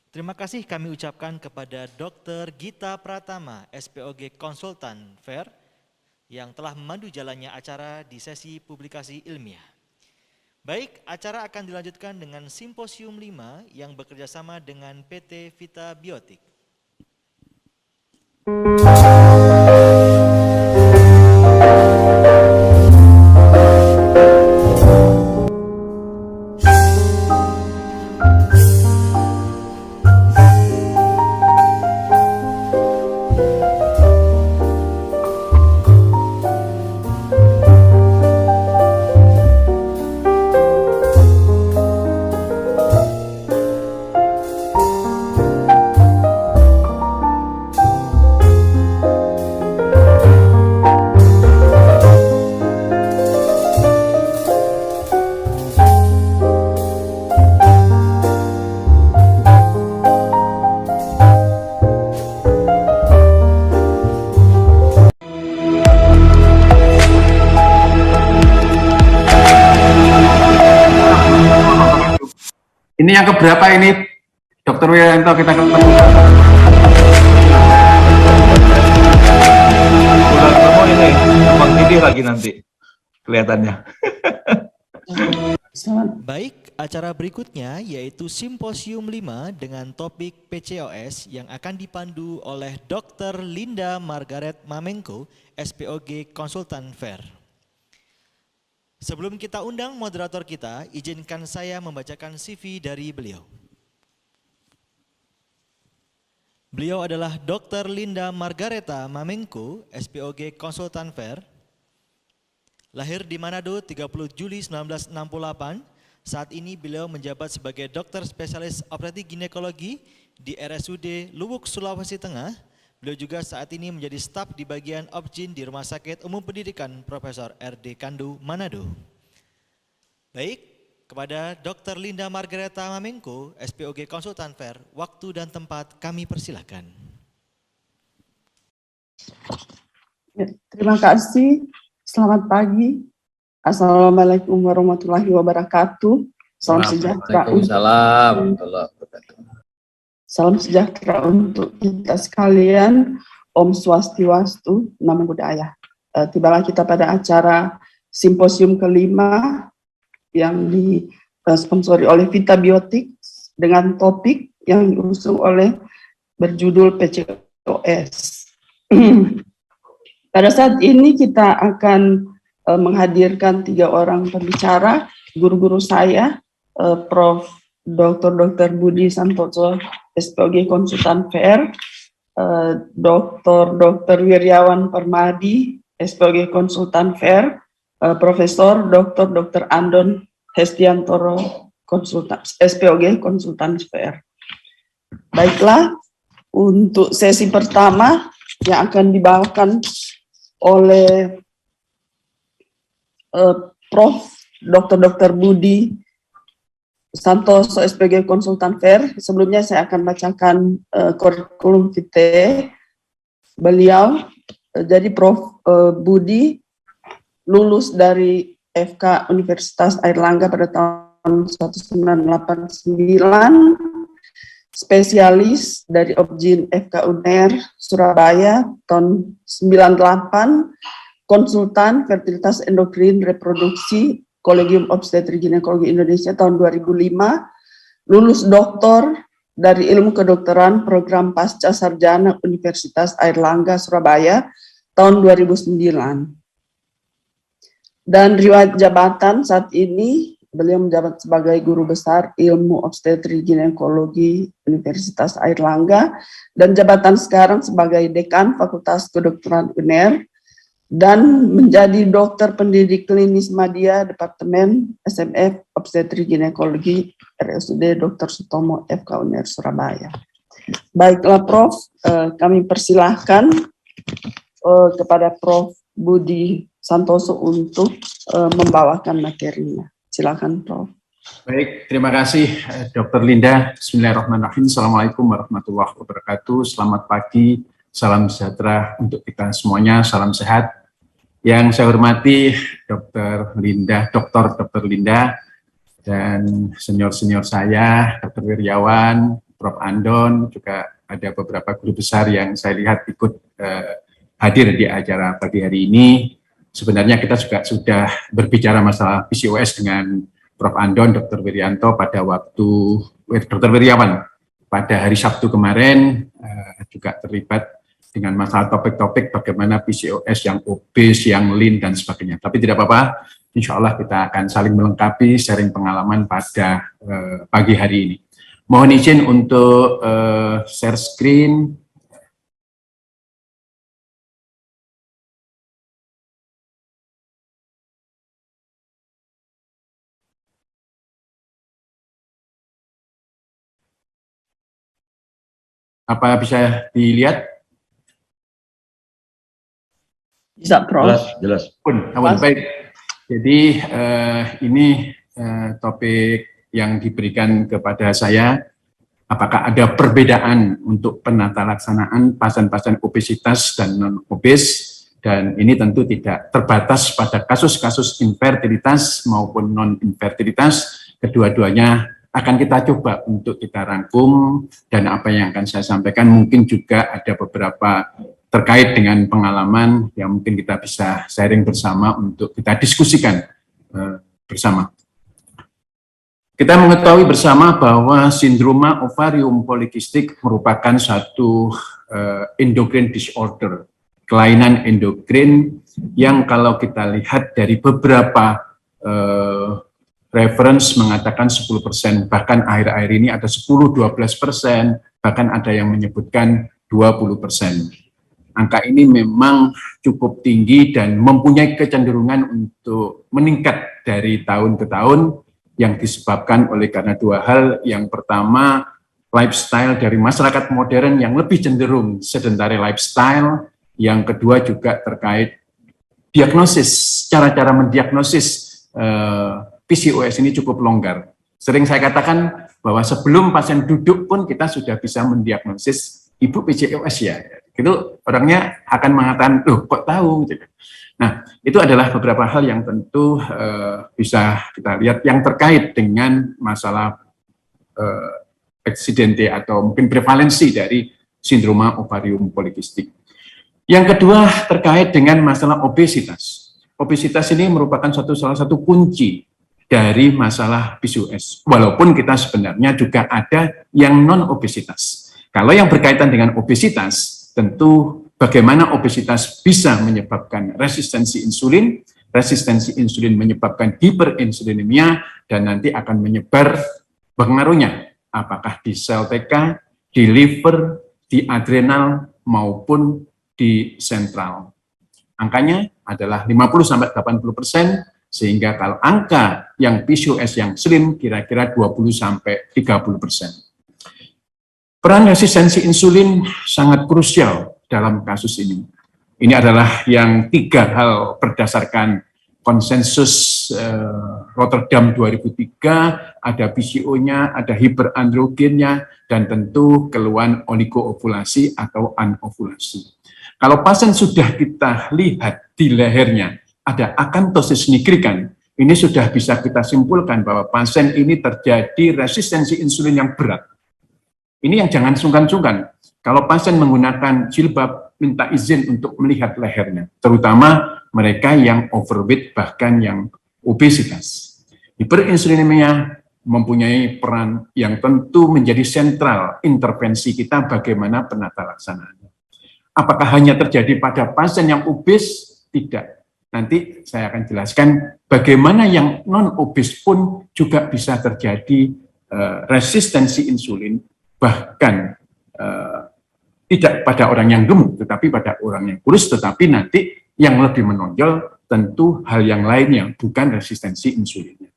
Terima kasih kami ucapkan kepada Dr. Gita Pratama, SPOG Konsultan FAIR, yang telah memandu jalannya acara di sesi publikasi ilmiah. Baik, acara akan dilanjutkan dengan Simposium 5 yang bekerjasama dengan PT Vita Biotik. Ini yang keberapa ini, Dr. Wiranto, kita ketemu? Udah ketemu ini, Bang Didi lagi nanti kelihatannya. Baik, acara berikutnya yaitu Simposium 5 dengan topik PCOS yang akan dipandu oleh Dr. Linda Margaret Mamenko, SPOG Konsultan FAIR. Sebelum kita undang moderator kita, izinkan saya membacakan CV dari beliau. Beliau adalah Dr. Linda Margareta Mamenko, SPOG Konsultan FAIR. Lahir di Manado 30 Juli 1968, saat ini beliau menjabat sebagai dokter spesialis obstetrik ginekologi di RSUD Luwuk, Sulawesi Tengah. Beliau juga saat ini menjadi staf di bagian Obgyn di Rumah Sakit Umum Pendidikan Profesor R.D. Kandu, Manado. Baik, kepada Dr. Linda Margareta Mamenko, SPOG Konsultan FAIR, waktu dan tempat kami persilahkan. Ya, terima kasih. Selamat pagi. Assalamualaikum warahmatullahi wabarakatuh. Salam sejahtera. Salam sejahtera untuk kita sekalian. Om Swastiwastu, Namo Buddhaya. Tibalah kita pada acara simposium kelima yang disponsori oleh Vita Biotik dengan topik yang diusung oleh berjudul PCOS. Pada saat ini kita akan menghadirkan 3 orang pembicara, guru-guru saya, Prof. Dr. Budi Santoso, SPOG Konsultan FAIR, Dr. Wiryawan Permadi, SPOG Konsultan FAIR, Profesor Dr. Andon Hestiantoro, SPOG Konsultan FAIR. Baiklah, untuk sesi pertama yang akan dibawakan oleh Prof. Dr. Budi Santoso, SPG Konsultan FAIR. Sebelumnya saya akan bacakan kurikulum vitae beliau. Jadi Prof. Budi lulus dari FK Universitas Airlangga pada tahun 1989, spesialis dari Obgyn FK UNER Surabaya tahun 98, konsultan fertilitas endokrin reproduksi Kolegium Obstetrik Ginekologi Indonesia tahun 2005, lulus doktor dari ilmu kedokteran program pasca sarjana Universitas Airlangga Surabaya tahun 2009. Dan riwayat jabatan saat ini beliau menjabat sebagai guru besar ilmu obstetrik ginekologi Universitas Airlangga dan jabatan sekarang sebagai dekan Fakultas Kedokteran UNER dan menjadi dokter pendidik klinis media Departemen SMF Obstetrik Ginekologi RSUD Dr. Sutomo FK UNER Surabaya. Baiklah Prof, kami persilahkan kepada Prof. Budi Santoso untuk membawakan materinya. Silakan Prof. Baik, terima kasih Dr. Linda. Bismillahirrahmanirrahim. Assalamualaikum warahmatullahi wabarakatuh. Selamat pagi, salam sejahtera untuk kita semuanya, salam sehat. Yang saya hormati Dr. Linda, dan senior-senior saya, Dr. Wiryawan, Prof. Andon, juga ada beberapa guru besar yang saya lihat ikut hadir di acara pagi hari ini. Sebenarnya kita juga sudah berbicara masalah PCOS dengan Prof. Andon, Dr. Wiryanto pada waktu, Dr. Wiryawan pada hari Sabtu kemarin juga terlibat dengan masalah topik-topik bagaimana PCOS yang obes, yang lean, dan sebagainya. Tapi tidak apa-apa, insya Allah kita akan saling melengkapi, sharing pengalaman pada pagi hari ini. Mohon izin untuk share screen. Apa bisa dilihat? Bisa, Prof. Jelas. Baik. Jadi ini topik yang diberikan kepada saya. Apakah ada perbedaan untuk penata laksanaan pasien-pasien obesitas dan non-obes? Dan ini tentu tidak terbatas pada kasus-kasus infertilitas maupun non-infertilitas. Kedua-duanya akan kita coba untuk kita rangkum, dan apa yang akan saya sampaikan mungkin juga ada beberapa terkait dengan pengalaman yang mungkin kita bisa sharing bersama untuk kita diskusikan bersama. Kita mengetahui bersama bahwa sindroma ovarium polikistik merupakan satu endocrine disorder, kelainan endokrin yang kalau kita lihat dari beberapa reference mengatakan 10%, bahkan akhir-akhir ini ada 10-12%, bahkan ada yang menyebutkan 20%. Angka ini memang cukup tinggi dan mempunyai kecenderungan untuk meningkat dari tahun ke tahun, yang disebabkan oleh karena dua hal. Yang pertama, lifestyle dari masyarakat modern yang lebih cenderung sedentary lifestyle. Yang kedua juga terkait diagnosis, cara-cara mendiagnosis PCOS ini cukup longgar. Sering saya katakan bahwa sebelum pasien duduk pun kita sudah bisa mendiagnosis ibu PCOS ya. Itu orangnya akan mengatakan, loh kok tahu? Nah, itu adalah beberapa hal yang tentu bisa kita lihat yang terkait dengan masalah eksidente atau mungkin prevalensi dari sindroma ovarium polikistik. Yang kedua terkait dengan masalah obesitas. Obesitas ini merupakan salah satu kunci dari masalah PCOS. Walaupun kita sebenarnya juga ada yang non-obesitas. Kalau yang berkaitan dengan obesitas, tentu bagaimana obesitas bisa menyebabkan resistensi insulin menyebabkan hiperinsulinemia, dan nanti akan menyebar pengaruhnya, apakah di sel TK, di liver, di adrenal, maupun di sentral. Angkanya adalah 50-80%, sehingga kalau angka yang PCOS yang slim kira-kira 20-30%. Peran resistensi insulin sangat krusial dalam kasus ini. Ini adalah yang 3 hal berdasarkan konsensus Rotterdam 2003, ada PCO-nya, ada hiperandrogennya, dan tentu keluhan oligoovulasi atau anovulasi. Kalau pasien sudah kita lihat di lehernya ada akantosis nigricans, ini sudah bisa kita simpulkan bahwa pasien ini terjadi resistensi insulin yang berat. Ini yang jangan sungkan-sungkan. Kalau pasien menggunakan jilbab, minta izin untuk melihat lehernya, terutama mereka yang overweight, bahkan yang obesitas. Hiperinsulinemia mempunyai peran yang tentu menjadi sentral intervensi kita bagaimana penata laksanaannya. Apakah hanya terjadi pada pasien yang obes? Tidak. Nanti saya akan jelaskan bagaimana yang non-obes pun juga bisa terjadi resistensi insulin, bahkan tidak pada orang yang gemuk, tetapi pada orang yang kurus, tetapi nanti yang lebih menonjol tentu hal yang lainnya, bukan resistensi insulinnya.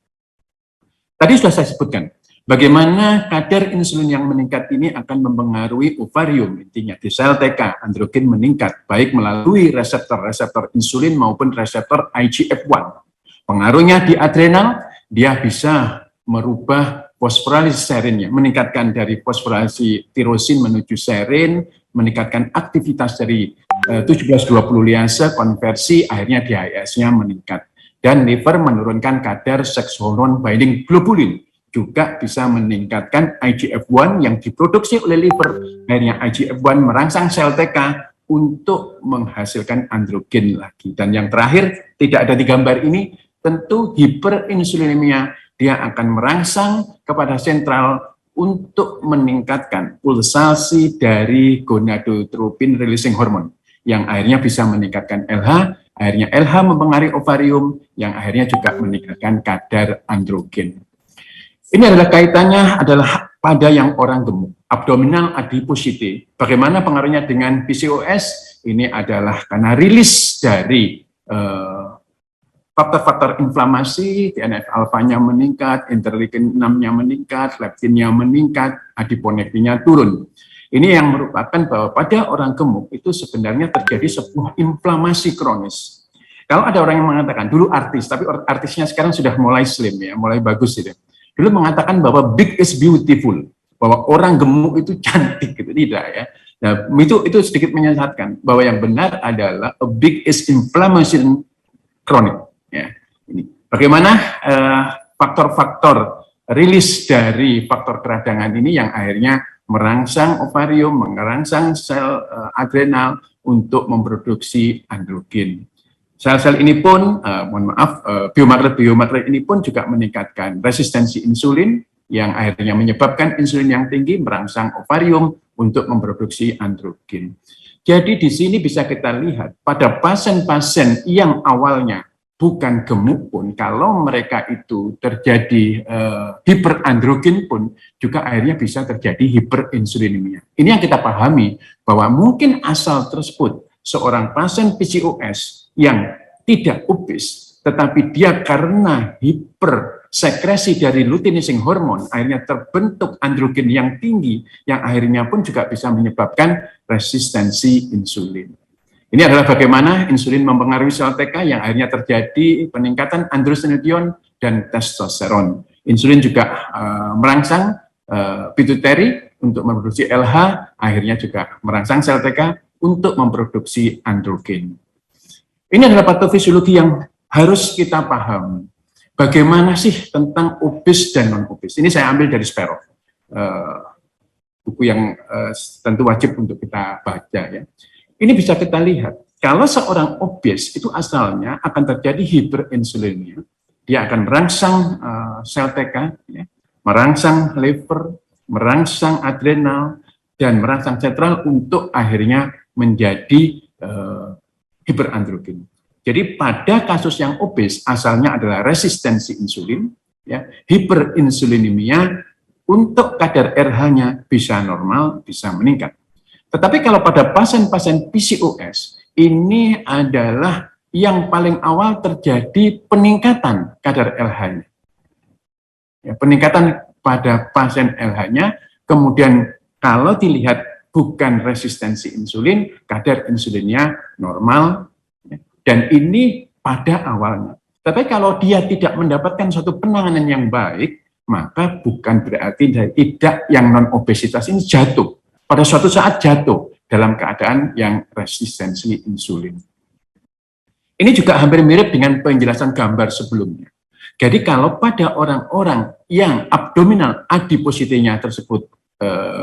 Tadi sudah saya sebutkan, bagaimana kadar insulin yang meningkat ini akan mempengaruhi ovarium, intinya di sel TK, androgen meningkat, baik melalui reseptor-reseptor insulin maupun reseptor IGF-1. Pengaruhnya di adrenal, dia bisa merubah fosforilase serinnya, meningkatkan dari fosforilasi tirosin menuju serin, meningkatkan aktivitas dari 1720 liase, konversi, akhirnya DHEAS-nya meningkat. Dan liver menurunkan kadar seks hormon binding globulin, juga bisa meningkatkan IGF-1 yang diproduksi oleh liver. Akhirnya IGF-1 merangsang sel TK untuk menghasilkan androgen lagi. Dan yang terakhir, tidak ada di gambar ini, tentu hiperinsulinemia, dia akan merangsang kepada sentral untuk meningkatkan pulsasi dari gonadotropin releasing hormone yang akhirnya bisa meningkatkan LH, akhirnya LH mempengaruhi ovarium yang akhirnya juga meningkatkan kadar androgen. Ini adalah kaitannya adalah pada yang orang gemuk, abdominal adiposity. Bagaimana pengaruhnya dengan PCOS? Ini adalah karena rilis dari faktor-faktor inflamasi, TNF-alfanya meningkat, interleukin 6-nya meningkat, leptinnya meningkat, adiponektinnya turun. Ini yang merupakan bahwa pada orang gemuk itu sebenarnya terjadi sebuah inflamasi kronis. Kalau ada orang yang mengatakan, dulu artis, tapi artisnya sekarang sudah mulai slim ya, mulai bagus gitu. Dulu mengatakan bahwa big is beautiful, bahwa orang gemuk itu cantik gitu, tidak ya. Nah, itu sedikit menyesatkan, bahwa yang benar adalah a big is inflammation chronic. Ya, ini bagaimana faktor-faktor rilis dari faktor keradangan ini yang akhirnya merangsang ovarium, merangsang sel adrenal untuk memproduksi androgen. Sel-sel ini pun, mohon maaf, biomarker ini pun juga meningkatkan resistensi insulin yang akhirnya menyebabkan insulin yang tinggi merangsang ovarium untuk memproduksi androgen. Jadi di sini bisa kita lihat pada pasien-pasien yang awalnya bukan gemuk pun, kalau mereka itu terjadi hiperandrogen pun, juga akhirnya bisa terjadi hiperinsulinemia. Ini yang kita pahami, bahwa mungkin asal tersebut seorang pasien PCOS yang tidak obes, tetapi dia karena hipersekresi dari luteinizing hormone, akhirnya terbentuk androgen yang tinggi, yang akhirnya pun juga bisa menyebabkan resistensi insulin. Ini adalah bagaimana insulin mempengaruhi sel TK yang akhirnya terjadi peningkatan androstenedion dan testosteron. Insulin juga merangsang pituitary untuk memproduksi LH, akhirnya juga merangsang sel TK untuk memproduksi androgen. Ini adalah patofisiologi yang harus kita pahami. Bagaimana sih tentang obes dan non-obes? Ini saya ambil dari Sparrow, buku yang tentu wajib untuk kita baca ya. Ini bisa kita lihat, kalau seorang obes itu asalnya akan terjadi hiperinsulinemia, dia akan merangsang sel TK, ya, merangsang liver, merangsang adrenal, dan merangsang sentral untuk akhirnya menjadi hiperandrogen. Jadi pada kasus yang obes asalnya adalah resistensi insulin, ya, hiperinsulinemia, untuk kadar RH-nya bisa normal, bisa meningkat. Tetapi kalau pada pasien-pasien PCOS, ini adalah yang paling awal terjadi peningkatan kadar LH-nya. Ya, peningkatan pada pasien LH-nya, kemudian kalau dilihat bukan resistensi insulin, kadar insulinnya normal, ya, dan ini pada awalnya. Tapi kalau dia tidak mendapatkan suatu penanganan yang baik, maka bukan berarti tidak yang non-obesitas ini jatuh. Pada suatu saat jatuh dalam keadaan yang resistensi insulin. Ini juga hampir mirip dengan penjelasan gambar sebelumnya. Jadi kalau pada orang-orang yang abdominal adiposity-nya tersebut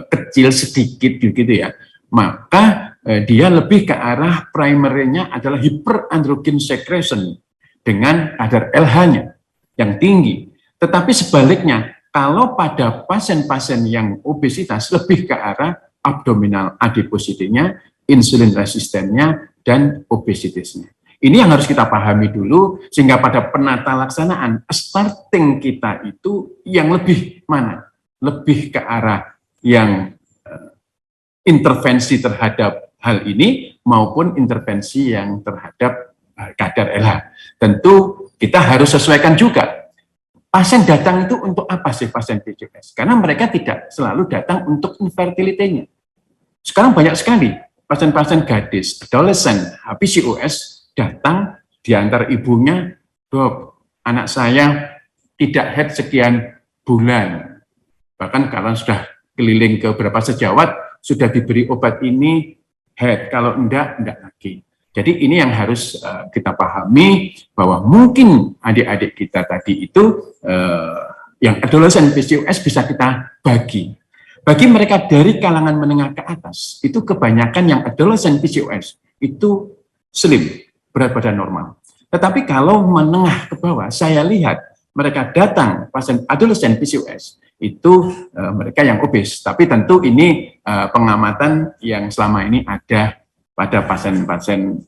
kecil sedikit gitu ya, maka dia lebih ke arah primernya adalah hyperandrogen secretion dengan kadar LH-nya yang tinggi. Tetapi sebaliknya, kalau pada pasien-pasien yang obesitas lebih ke arah abdominal adiposity-nya, insulin resistennya, dan obesitasnya. Ini yang harus kita pahami dulu, sehingga pada penata laksanaan, starting kita itu yang lebih mana? Lebih ke arah yang intervensi terhadap hal ini, maupun intervensi yang terhadap kadar LH. Tentu kita harus sesuaikan juga. Pasien datang itu untuk apa sih pasien PCOS? Karena mereka tidak selalu datang untuk infertility-nya. Sekarang banyak sekali pasien-pasien gadis, adolescent, PCOS datang diantar ibunya, "Dok, anak saya tidak head sekian bulan." Bahkan kalau sudah keliling ke beberapa sejawat, sudah diberi obat ini, head. Kalau enggak lagi. Jadi ini yang harus kita pahami, bahwa mungkin adik-adik kita tadi itu Yang adolescent PCOS bisa kita bagi. Bagi mereka dari kalangan menengah ke atas, itu kebanyakan yang adolescent PCOS itu slim, berat badan normal. Tetapi kalau menengah ke bawah, saya lihat mereka datang pasien adolescent PCOS, itu mereka yang obes. Tapi tentu ini pengamatan yang selama ini ada pada pasien-pasien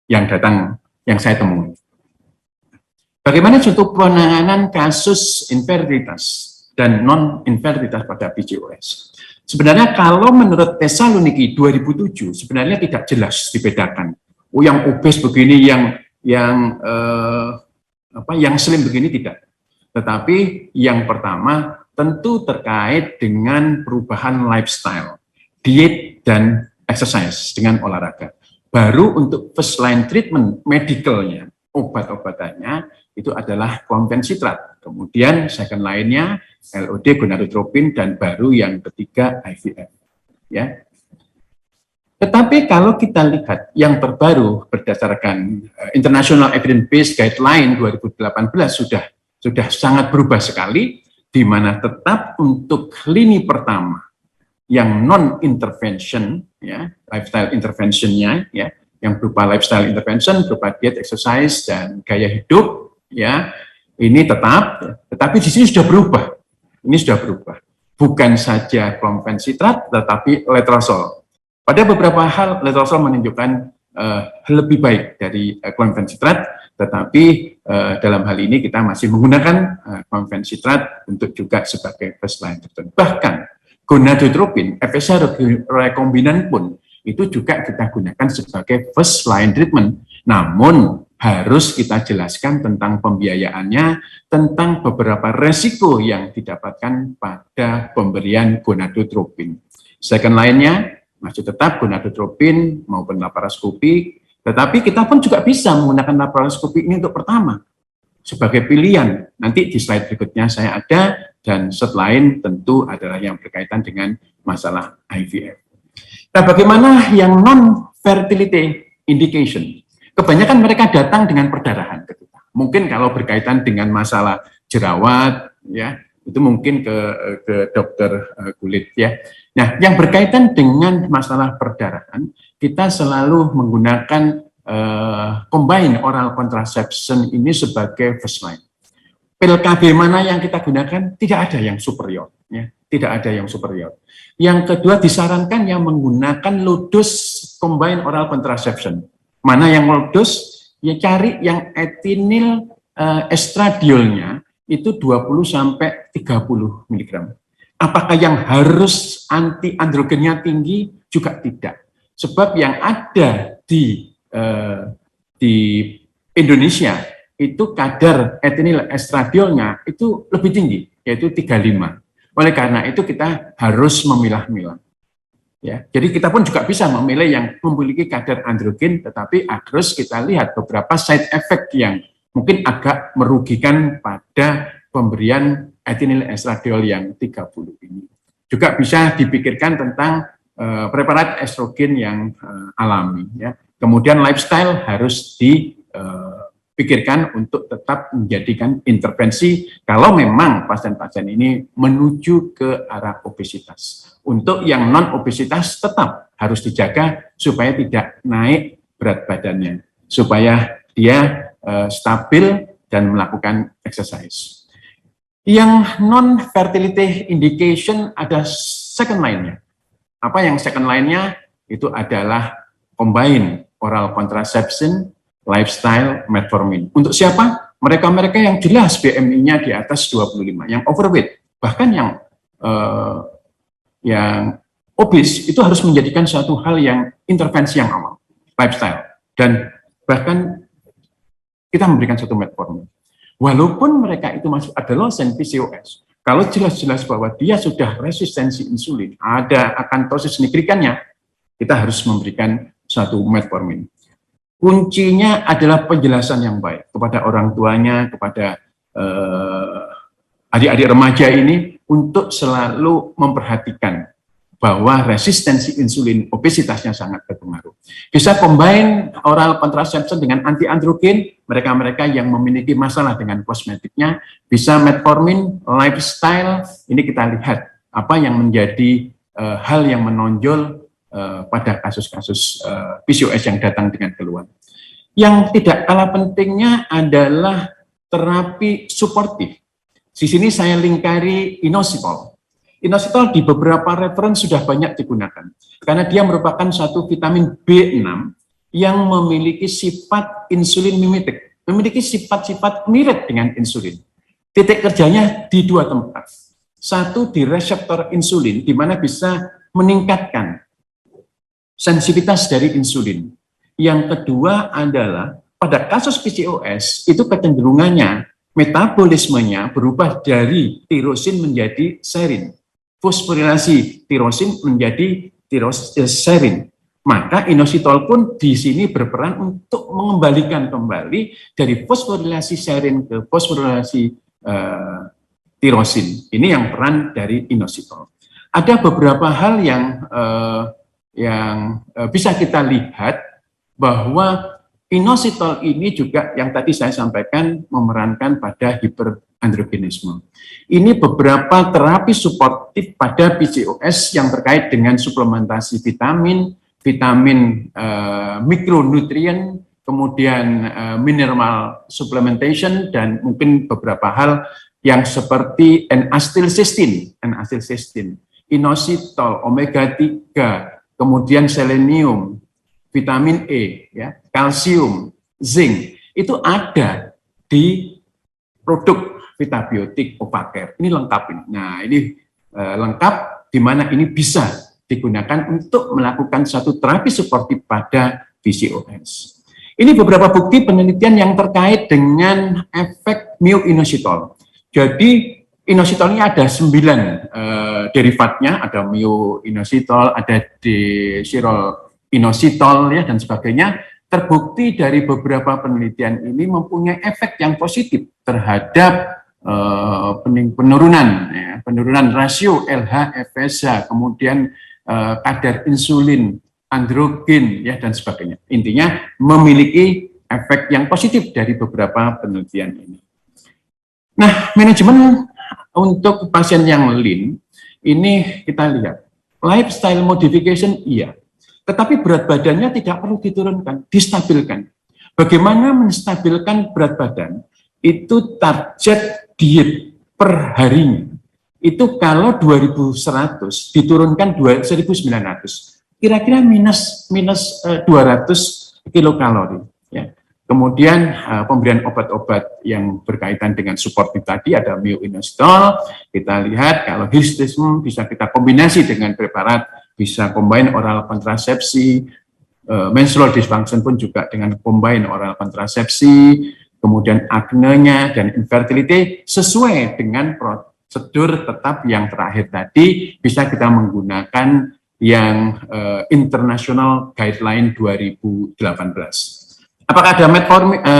yang datang, yang saya temui. Bagaimana contoh penanganan kasus infertilitas dan non-infertilitas pada PCOS? Sebenarnya kalau menurut Tesaloniki 2007, sebenarnya tidak jelas dibedakan. Oh, yang obes begini, yang slim begini tidak. Tetapi yang pertama tentu terkait dengan perubahan lifestyle, diet dan exercise dengan olahraga. Baru untuk first line treatment medicalnya, obat-obatannya itu adalah clomfencitrat. Kemudian second line-nya LOD, gonadotropin, dan baru yang ketiga IVF. Ya. Tetapi kalau kita lihat yang terbaru berdasarkan International Evidence-Based Guideline 2018 sudah sangat berubah sekali, di mana tetap untuk lini pertama yang non-intervention, ya, lifestyle intervention-nya, ya, yang berupa lifestyle intervention, berupa diet, exercise, dan gaya hidup, ya, ini tetap, tetapi di sini sudah berubah. Ini sudah berubah. Bukan saja clomfencitrat, tetapi letrozole. Pada beberapa hal, letrozole menunjukkan lebih baik dari clomfencitrat, tetapi dalam hal ini kita masih menggunakan clomfencitrat untuk juga sebagai first line treatment. Bahkan gonadotropin, FSH rekombinan pun itu juga kita gunakan sebagai first line treatment. Namun harus kita jelaskan tentang pembiayaannya, tentang beberapa resiko yang didapatkan pada pemberian gonadotropin. Second line-nya masih tetap gonadotropin maupun laparoskopi, tetapi kita pun juga bisa menggunakan laparoskopi ini untuk pertama sebagai pilihan. Nanti di slide berikutnya saya ada, dan set lain tentu adalah yang berkaitan dengan masalah IVF. Nah, bagaimana yang non-fertility indication? Kebanyakan mereka datang dengan perdarahan ke kita. Mungkin kalau berkaitan dengan masalah jerawat, ya, itu mungkin ke dokter kulit, ya. Nah, yang berkaitan dengan masalah perdarahan, kita selalu menggunakan combine oral contraception ini sebagai first line. Pil KB mana yang kita gunakan? Tidak ada yang superior, ya. Tidak ada yang superior. Yang kedua, disarankan yang menggunakan low dose combine oral contraception. Mana yang low dose? Ya cari yang etinil estradiolnya itu 20 sampai 30 mg. Apakah yang harus anti androgennya tinggi? Juga tidak. Sebab yang ada di Indonesia itu kadar etinil estradiolnya itu lebih tinggi, yaitu 35. Oleh karena itu kita harus memilah-milah. Ya, jadi kita pun juga bisa memilih yang memiliki kadar androgen, tetapi harus kita lihat beberapa side effect yang mungkin agak merugikan pada pemberian etinil estradiol yang 30 ini. Juga bisa dipikirkan tentang preparat estrogen yang alami. Ya. Kemudian lifestyle harus dipikirkan untuk tetap menjadikan intervensi kalau memang pasien-pasien ini menuju ke arah obesitas. Untuk yang non-obesitas tetap harus dijaga supaya tidak naik berat badannya, supaya dia stabil dan melakukan exercise. Yang non-fertility indication ada second line-nya. Apa yang second line-nya? Itu adalah combine oral contraception, lifestyle, metformin. Untuk siapa? Mereka-mereka yang jelas BMI-nya di atas 25, yang overweight, bahkan yang obes itu harus menjadikan suatu hal yang intervensi yang awal, lifestyle, dan bahkan kita memberikan satu metformin. Walaupun mereka itu masuk adolescent PCOS, kalau jelas-jelas bahwa dia sudah resistensi insulin, ada akantosis nigricans-nya, kita harus memberikan suatu metformin. Kuncinya adalah penjelasan yang baik kepada orang tuanya, kepada adik-adik remaja ini untuk selalu memperhatikan bahwa resistensi insulin obesitasnya sangat berpengaruh. Bisa combine oral contraception dengan anti-androgen, mereka-mereka yang memiliki masalah dengan kosmetiknya, bisa metformin, lifestyle, ini kita lihat apa yang menjadi hal yang menonjol pada kasus-kasus PCOS yang datang dengan keluhan. Yang tidak kalah pentingnya adalah terapi suportif. Di sini saya lingkari inositol. Inositol di beberapa referensi sudah banyak digunakan, karena dia merupakan satu vitamin B6 yang memiliki sifat insulin mimetik, memiliki sifat-sifat mirip dengan insulin. Titik kerjanya di dua tempat. Satu di reseptor insulin, di mana bisa meningkatkan sensitivitas dari insulin. Yang kedua adalah pada kasus PCOS, itu kecenderungannya, metabolismenya berubah dari tirosin menjadi serin. Fosforilasi tirosin menjadi serin. Maka inositol pun di sini berperan untuk mengembalikan kembali dari fosforilasi serin ke fosforilasi tirosin. Ini yang peran dari inositol. Ada beberapa hal yang bisa kita lihat bahwa inositol ini juga yang tadi saya sampaikan memerankan pada hiperandrogenisme. Ini beberapa terapi suportif pada PCOS yang terkait dengan suplementasi vitamin mikronutrien, kemudian mineral supplementation, dan mungkin beberapa hal yang seperti N-acetylcysteine, inositol, omega 3, kemudian selenium, vitamin E, ya, kalsium, zinc, itu ada di produk Vitabiotik Ovacare. Ini lengkap ini. Nah, ini lengkap di mana ini bisa digunakan untuk melakukan satu terapi suportif pada PCOS. Ini beberapa bukti penelitian yang terkait dengan efek myoinositol. Jadi inositol ini ada 9 derivatnya, ada myoinositol, ada deoxyriboinositol, ya, dan sebagainya. Terbukti dari beberapa penelitian ini mempunyai efek yang positif terhadap penurunan rasio LH-FSH, kemudian kadar insulin, androgen, ya, dan sebagainya. Intinya memiliki efek yang positif dari beberapa penelitian ini. Nah, manajemen untuk pasien yang lean ini kita lihat lifestyle modification iya, tetapi berat badannya tidak perlu diturunkan, distabilkan. Bagaimana menstabilkan berat badan? Itu target diet per harinya. Itu kalau 2100 diturunkan 1900, kira-kira minus 200 kilokalori. Ya. Kemudian pemberian obat-obat yang berkaitan dengan suportif tadi ada myoinositol. Kita lihat kalau hirsutisme bisa kita kombinasi dengan preparat, bisa combine oral kontrasepsi, menstrual dysfunction pun juga dengan combine oral kontrasepsi, kemudian aknenya dan infertility sesuai dengan prosedur tetap yang terakhir tadi, bisa kita menggunakan yang International Guideline 2018. Apakah ada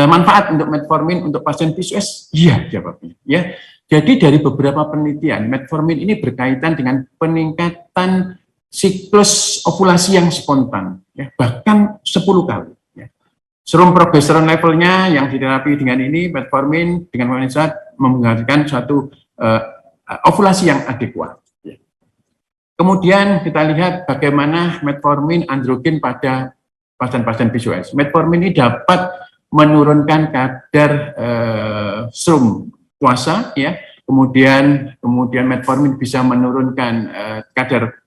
manfaat untuk metformin untuk pasien PCOS? Iya, jawabnya. Ya, jadi dari beberapa penelitian, metformin ini berkaitan dengan peningkatan siklus ovulasi yang spontan, ya, bahkan 10 kali. Ya. Serum progesteron levelnya yang diterapi dengan ini, metformin dengan monazat menghasilkan suatu ovulasi yang adekuat. Ya. Kemudian kita lihat bagaimana metformin androgen pada pasien-pasien PCOS. Metformin ini dapat menurunkan kadar serum puasa, ya. Kemudian metformin bisa menurunkan kadar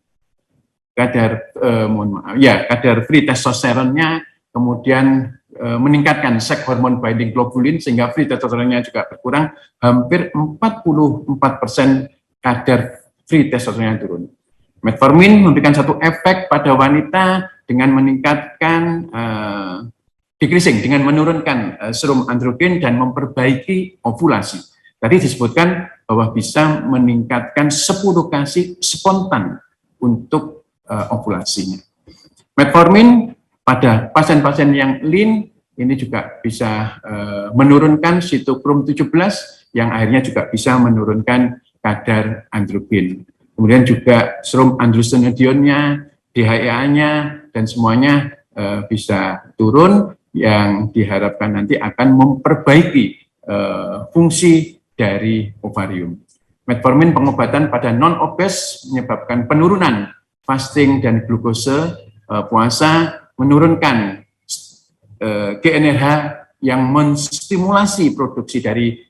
free testosteronnya, kemudian meningkatkan seks hormon binding globulin sehingga free testosteronnya juga berkurang, hampir 44% kadar free testosteronnya turun. Metformin memberikan satu efek pada wanita dengan meningkatkan decreasing, dengan menurunkan serum androgen dan memperbaiki ovulasi. Tadi disebutkan bahwa bisa meningkatkan 10 kali spontan untuk ovulasinya. Metformin pada pasien-pasien yang lean ini juga bisa menurunkan sitokrom 17 yang akhirnya juga bisa menurunkan kadar androgen. Kemudian juga serum androstenedionnya, DHEA-nya, dan semuanya bisa turun, yang diharapkan nanti akan memperbaiki fungsi dari ovarium. Metformin pengobatan pada non-obes menyebabkan penurunan fasting dan glukose puasa, menurunkan GnRH yang menstimulasi produksi dari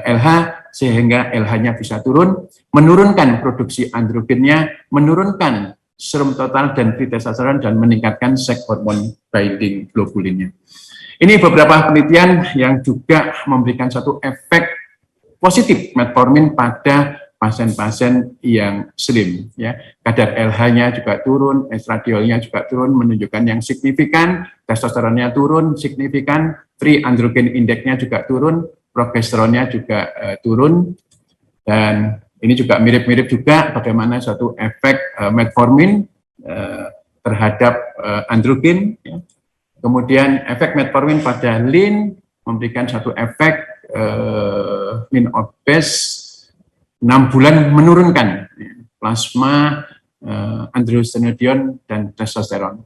LH sehingga LH-nya bisa turun, menurunkan produksi androgennya, menurunkan serum total dan free testosteron, dan meningkatkan seks hormon binding globulinnya. Ini beberapa penelitian yang juga memberikan satu efek positif metformin pada pasien-pasien yang slim, ya. Kadar LH-nya juga turun, estradiolnya juga turun, menunjukkan yang signifikan, testosteronnya turun signifikan, free androgen index-nya juga turun, progesteronnya juga turun, dan ini juga mirip-mirip juga bagaimana suatu efek metformin terhadap androgen, ya. Kemudian efek metformin pada lean memberikan satu efek lean obese 6 bulan menurunkan plasma, androstenedion, dan testosteron.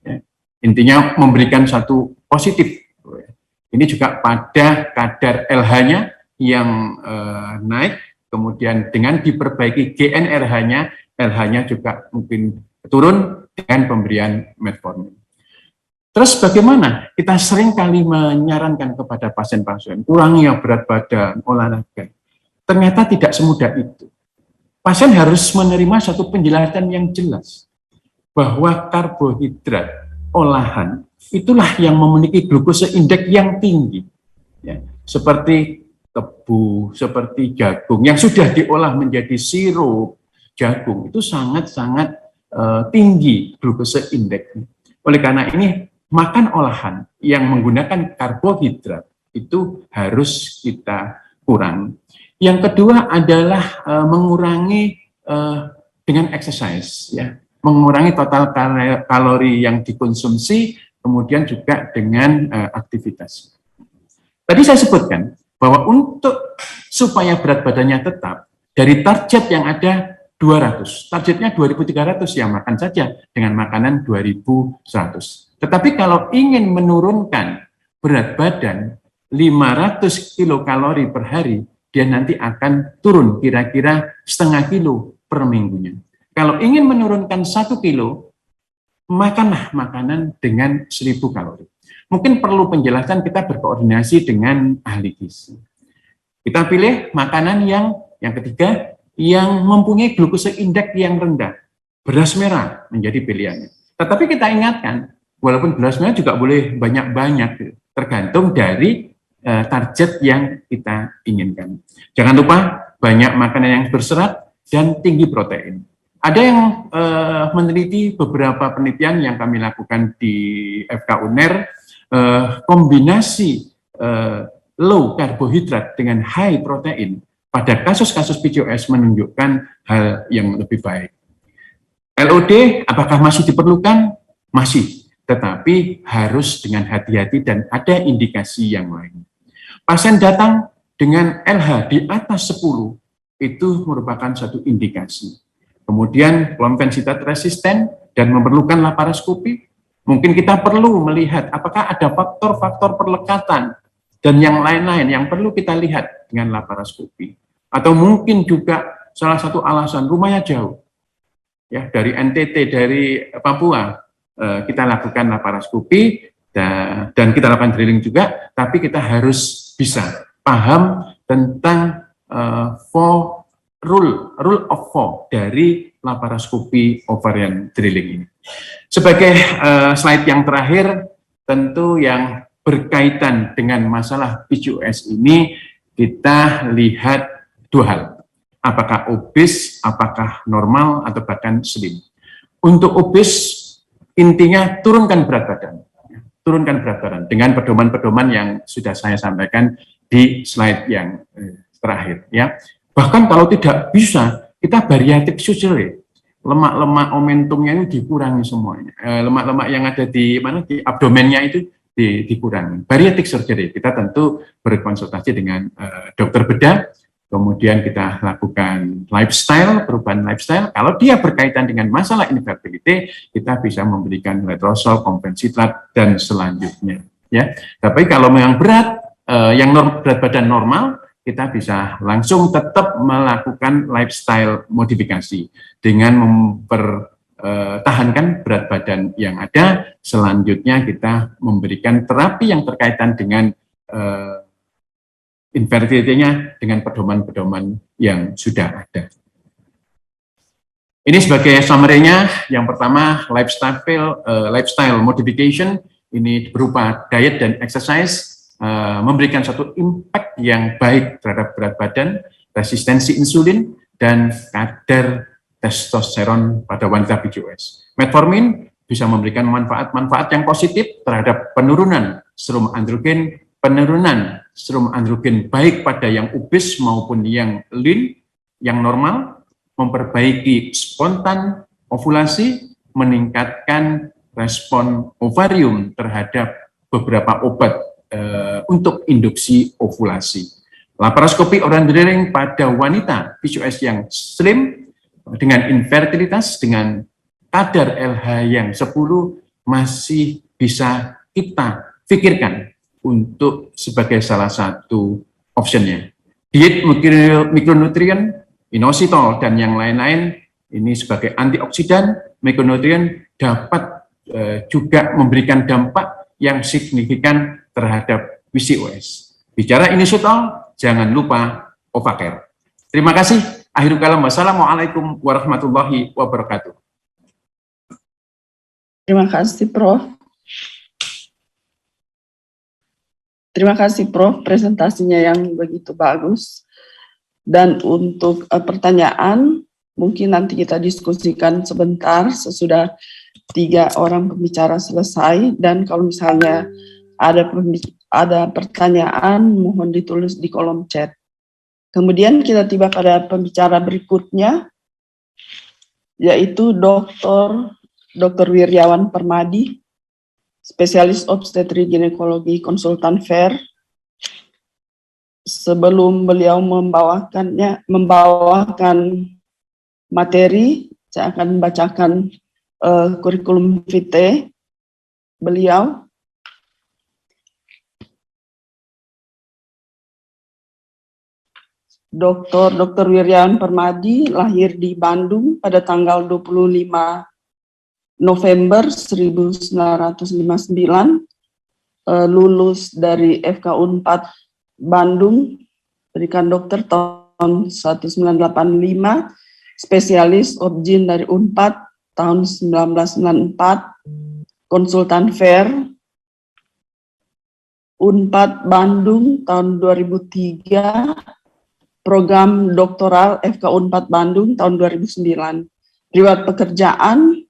Ya. Intinya memberikan satu positif. Ini juga pada kadar LH-nya yang naik, kemudian dengan diperbaiki GnRH-nya, LH-nya juga mungkin turun dengan pemberian metformin. Terus bagaimana? Kita sering kali menyarankan kepada pasien-pasien, kurangi ya berat badan, olahraga. Ternyata tidak semudah itu. Pasien harus menerima satu penjelasan yang jelas, bahwa karbohidrat olahan itulah yang memiliki glukose indeks yang tinggi. Ya, seperti tebu, seperti jagung, yang sudah diolah menjadi sirup jagung, itu sangat-sangat tinggi glukose indeks. Oleh karena ini, makan olahan yang menggunakan karbohidrat itu harus kita kurangi. Yang kedua adalah mengurangi dengan exercise, ya, mengurangi total kalori yang dikonsumsi, kemudian juga dengan aktivitas. Tadi saya sebutkan bahwa untuk supaya berat badannya tetap, dari target yang ada 200, targetnya 2.300, ya makan saja dengan makanan 2.100. Tetapi kalau ingin menurunkan berat badan 500 kilokalori per hari, dia nanti akan turun kira-kira setengah kilo per minggunya. Kalau ingin menurunkan 1 kilo, makanlah makanan dengan 1.000 kalori. Mungkin perlu penjelasan, kita berkoordinasi dengan ahli gizi. Kita pilih makanan yang ketiga, yang mempunyai glukose indeks yang rendah. Beras merah menjadi pilihannya. Tetapi kita ingatkan, walaupun beras merah juga boleh banyak-banyak, tergantung dari target yang kita inginkan. Jangan lupa banyak makanan yang berserat dan tinggi protein. Ada yang meneliti beberapa penelitian yang kami lakukan di FK UNER, kombinasi low karbohidrat dengan high protein pada kasus-kasus PCOS menunjukkan hal yang lebih baik. LOD apakah masih diperlukan? Masih, tetapi harus dengan hati-hati dan ada indikasi yang lain. Pasien datang dengan LH di atas 10, itu merupakan satu indikasi. Kemudian intensitas resisten dan memerlukan laparoskopi, mungkin kita perlu melihat apakah ada faktor-faktor perlekatan dan yang lain-lain yang perlu kita lihat dengan laparoskopi. Atau mungkin juga salah satu alasan rumahnya jauh, ya, dari NTT, dari Papua, kita lakukan laparoskopi dan kita lakukan drilling juga, tapi kita harus bisa paham tentang rule of 4 dari laparoskopi ovarian drilling ini. Sebagai slide yang terakhir, tentu yang berkaitan dengan masalah PCOS ini, kita lihat dua hal. Apakah obes, apakah normal, atau bahkan slim. Untuk obes, intinya turunkan berat badan. Turunkan berat badan dengan pedoman-pedoman yang sudah saya sampaikan di slide yang terakhir. Ya. Bahkan kalau tidak bisa, kita bariatric surgery. Lemak-lemak omentumnya itu dikurangi semuanya. Lemak-lemak yang ada di abdomennya itu dikurangi. Bariatric surgery, kita tentu berkonsultasi dengan dokter bedah, kemudian kita lakukan lifestyle, perubahan lifestyle. Kalau dia berkaitan dengan masalah infertility, kita bisa memberikan letrozole, kompensitrat, dan selanjutnya. Ya, tapi kalau memang berat, berat badan normal, kita bisa langsung tetap melakukan lifestyle modifikasi dengan mempertahankan berat badan yang ada. Selanjutnya kita memberikan terapi yang berkaitan dengan infertility-nya dengan pedoman-pedoman yang sudah ada. Ini sebagai summary-nya, yang pertama lifestyle modification, ini berupa diet dan exercise, memberikan satu impact yang baik terhadap berat badan, resistensi insulin, dan kadar testosteron pada wanita PCOS. Metformin bisa memberikan manfaat-manfaat yang positif terhadap penurunan serum androgen, baik pada yang obes maupun yang lean, yang normal, memperbaiki spontan ovulasi, meningkatkan respon ovarium terhadap beberapa obat untuk induksi ovulasi. Laparoskopi organ drilling pada wanita PCOS yang slim dengan infertilitas dengan kadar LH yang 10 masih bisa kita pikirkan untuk sebagai salah satu optionnya. Diet mikronutrien, inositol, dan yang lain-lain, ini sebagai antioksidan, mikronutrien dapat juga memberikan dampak yang signifikan terhadap PCOS. Bicara inositol, jangan lupa Ovacare. Terima kasih. Akhirul kalam, wassalamualaikum warahmatullahi wabarakatuh. Terima kasih, Prof. Terima kasih, Prof, presentasinya yang begitu bagus. Dan untuk pertanyaan, mungkin nanti kita diskusikan sebentar sesudah 3 orang pembicara selesai. Dan kalau misalnya ada pertanyaan, mohon ditulis di kolom chat. Kemudian kita tiba pada pembicara berikutnya, yaitu Dr. Wirjawan Permadi, spesialis obstetri ginekologi konsultan FAIR. Sebelum beliau membawakan materi, saya akan membacakan kurikulum vitae beliau. Dr. Wirjawan Permadi lahir di Bandung pada tanggal 25 November 1959, lulus dari FK Unpad Bandung, pendidikan dokter tahun 1985, spesialis obgyn dari Unpad tahun 1994, konsultan FAIR Unpad Bandung tahun 2003, program doktoral FK Unpad Bandung tahun 2009. Riwayat pekerjaan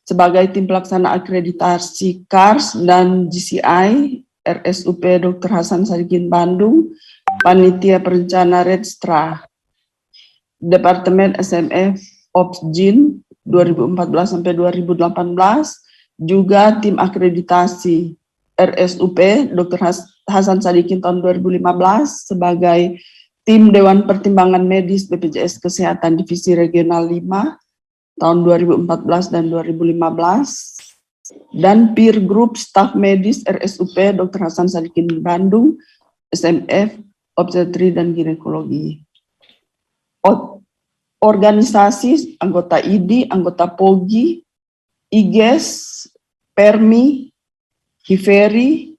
sebagai tim pelaksana akreditasi CARS dan GCI RSUP Dr. Hasan Sadikin Bandung, panitia perencana Redstra, Departemen SMF Obgyn 2014 sampai 2018, juga tim akreditasi RSUP Dr. Hasan Sadikin tahun 2015 sebagai tim Dewan Pertimbangan Medis BPJS Kesehatan Divisi Regional 5 tahun 2014 dan 2015, dan peer group staf medis RSUP Dr. Hasan Sadikin Bandung, SMF, obstetri dan ginekologi. Organisasi, anggota IDI, anggota POGI, IGES, PERMI, HIVERI,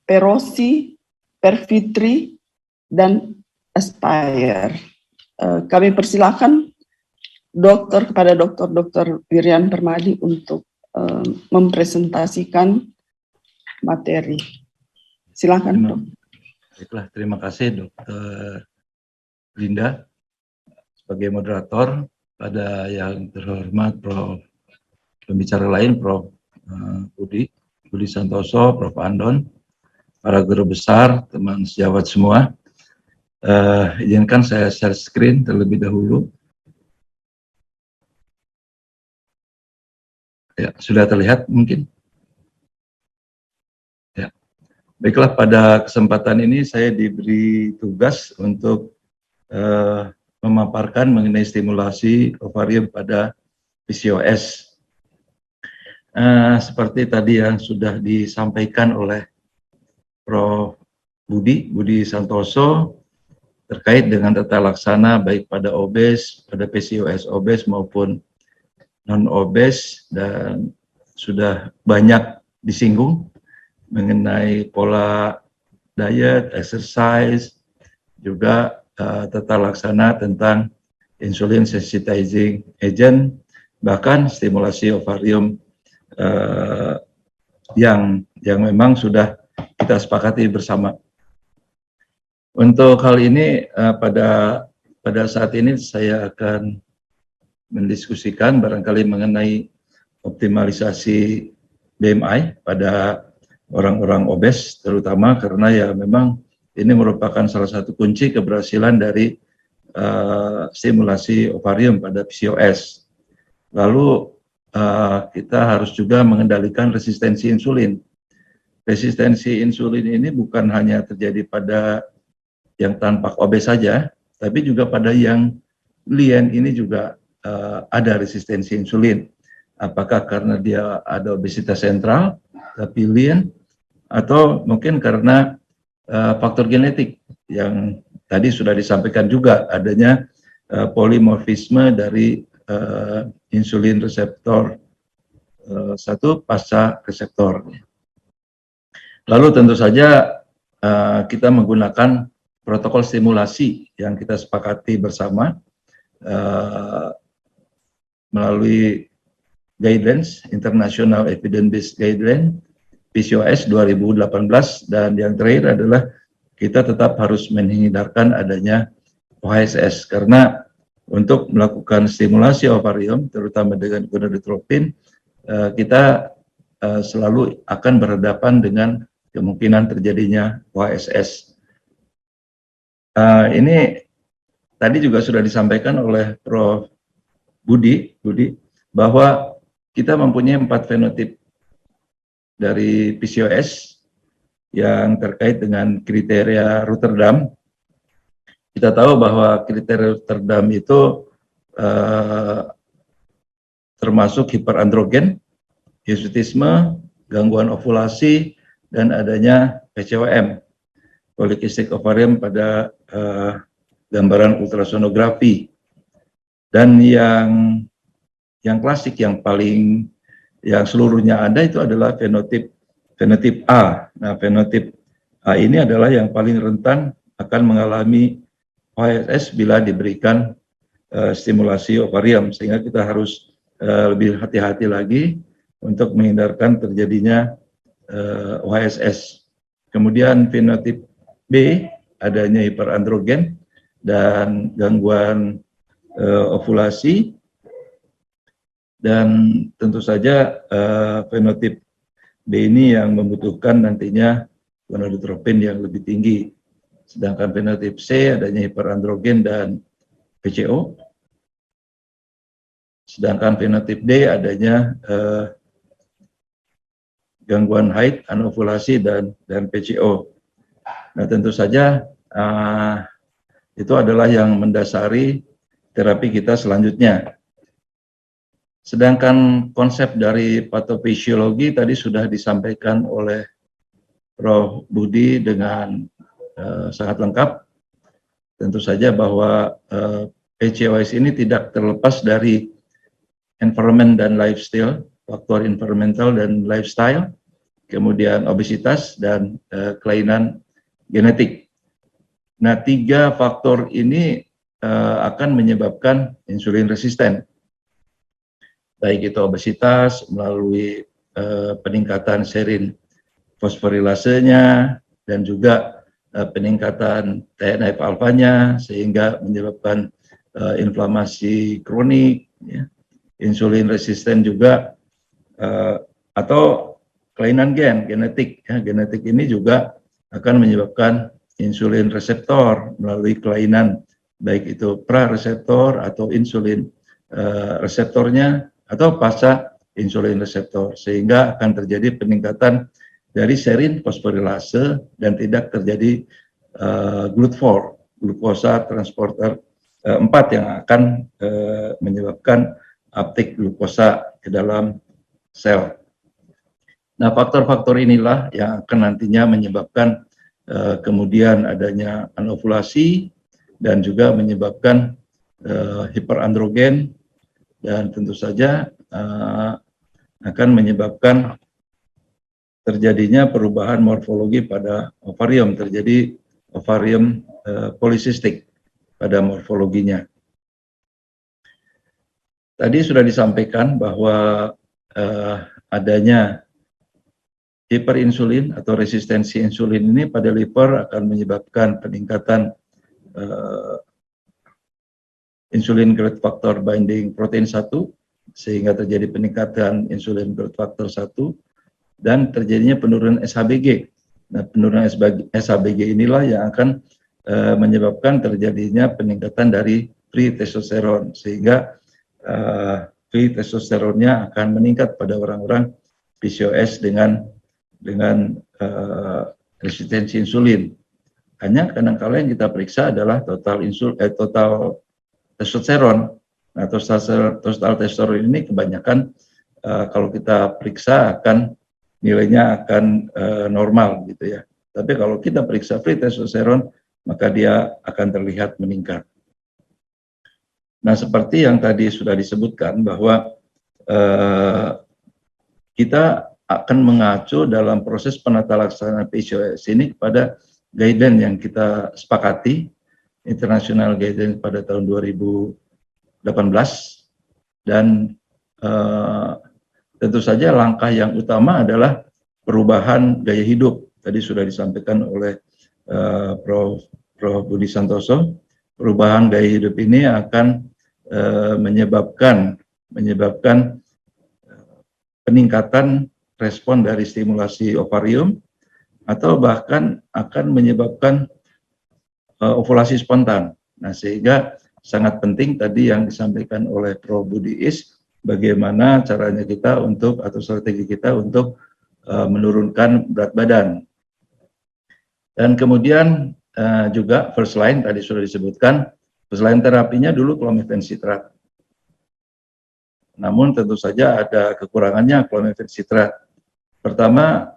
PEROSI, PERVITRI, dan ASPIRE. Kami persilakan kepada Dr. Wirjawan Permadi untuk mempresentasikan materi. Silakan, Dok. Baiklah, terima kasih Dr. Linda sebagai moderator. Pada yang terhormat Prof. Pembicara lain, Prof. Budi Santoso, Prof. Andon, para guru besar, teman sejawat semua. Izinkan saya share screen terlebih dahulu. Ya, sudah terlihat mungkin? Ya. Baiklah, pada kesempatan ini saya diberi tugas untuk memaparkan mengenai stimulasi ovarium pada PCOS. Seperti tadi yang sudah disampaikan oleh Prof. Budi Santoso terkait dengan tata laksana baik pada obes, pada PCOS obes maupun non-obes, dan sudah banyak disinggung mengenai pola diet, exercise, juga tata laksana tentang insulin sensitizing agent, bahkan stimulasi ovarium yang memang sudah kita sepakati bersama. Untuk hal ini pada saat ini saya akan mendiskusikan barangkali mengenai optimalisasi BMI pada orang-orang obes, terutama karena ya memang ini merupakan salah satu kunci keberhasilan dari stimulasi ovarium pada PCOS. Lalu kita harus juga mengendalikan resistensi insulin. Resistensi insulin ini bukan hanya terjadi pada yang tampak obes saja, tapi juga pada yang lean ini juga ada resistensi insulin. Apakah karena dia ada obesitas sentral, tapi lean, atau mungkin karena faktor genetik yang tadi sudah disampaikan juga adanya polimorfisme dari insulin reseptor 1 pasca reseptor. Lalu tentu saja kita menggunakan protokol stimulasi yang kita sepakati bersama melalui guidelines, International Evidence-Based Guideline PCOS 2018, dan yang terakhir adalah kita tetap harus menghindarkan adanya OHSS, karena untuk melakukan stimulasi ovarium terutama dengan gonadotropin kita selalu akan berhadapan dengan kemungkinan terjadinya OHSS. Ini tadi juga sudah disampaikan oleh Prof. Budi bahwa kita mempunyai 4 fenotip dari PCOS yang terkait dengan kriteria Rotterdam. Kita tahu bahwa kriteria Rotterdam itu termasuk hiperandrogen, hirsutisme, gangguan ovulasi, dan adanya PCOM, polycystic ovarium pada gambaran ultrasonografi. Dan yang klasik yang seluruhnya ada itu adalah fenotip A. Nah, fenotip A ini adalah yang paling rentan akan mengalami OHSS bila diberikan stimulasi ovarium, sehingga kita harus lebih hati-hati lagi untuk menghindarkan terjadinya OHSS. Kemudian fenotip B adanya hiperandrogen dan gangguan ovulasi, dan tentu saja fenotip B ini yang membutuhkan nantinya gonadotropin yang lebih tinggi. Sedangkan fenotip C adanya hiperandrogen dan PCO. Sedangkan fenotip D adanya gangguan haid, anovulasi, dan PCO. Nah, tentu saja itu adalah yang mendasari terapi kita selanjutnya. Sedangkan konsep dari patofisiologi tadi sudah disampaikan oleh Prof. Budi dengan sangat lengkap. Tentu saja bahwa PCOS ini tidak terlepas dari environment dan lifestyle, faktor environmental dan lifestyle, kemudian obesitas dan kelainan genetik. Nah, 3 faktor ini akan menyebabkan insulin resisten, baik itu obesitas melalui peningkatan serin fosforilasenya dan juga peningkatan TNF-alfanya sehingga menyebabkan inflamasi kronik, ya. Insulin resisten juga atau kelainan genetik, ya. Genetik ini juga akan menyebabkan insulin reseptor melalui kelainan baik itu prareseptor atau insulin reseptornya atau pasca insulin reseptor, sehingga akan terjadi peningkatan dari serin fosforilase dan tidak terjadi GLUT4, glukosa transporter 4 yang akan menyebabkan uptake glukosa ke dalam sel. Nah, faktor-faktor inilah yang akan nantinya menyebabkan kemudian adanya anovulasi dan juga menyebabkan hiperandrogen, dan tentu saja akan menyebabkan terjadinya perubahan morfologi pada ovarium, terjadi ovarium polisistik pada morfologinya. Tadi sudah disampaikan bahwa adanya hiperinsulin atau resistensi insulin ini pada liver akan menyebabkan peningkatan insulin growth factor binding protein 1, sehingga terjadi peningkatan insulin growth factor 1, dan terjadinya penurunan SHBG. Nah, penurunan SHBG inilah yang akan menyebabkan terjadinya peningkatan dari free testosteron, sehingga free testosteronnya akan meningkat pada orang-orang PCOS dengan resistensi insulin. Hanya kadang-kala yang kita periksa adalah total testosteron. Nah, total testosteron ini kebanyakan kalau kita periksa nilainya akan normal gitu ya. Tapi kalau kita periksa free testosteron, maka dia akan terlihat meningkat. Nah, seperti yang tadi sudah disebutkan bahwa kita akan mengacu dalam proses penata laksanaan PCOS ini kepada guideline yang kita sepakati, international guideline pada tahun 2018, dan tentu saja langkah yang utama adalah perubahan gaya hidup. Tadi sudah disampaikan oleh Prof. Budi Santoso. Perubahan gaya hidup ini akan menyebabkan peningkatan respon dari stimulasi ovarium, atau bahkan akan menyebabkan ovulasi spontan. Nah, sehingga sangat penting tadi yang disampaikan oleh Prof. Budi bagaimana caranya kita atau strategi kita untuk menurunkan berat badan. Dan kemudian juga first line tadi sudah disebutkan, first line terapinya dulu clomiphene citrat. Namun tentu saja ada kekurangannya clomiphene citrat. Pertama,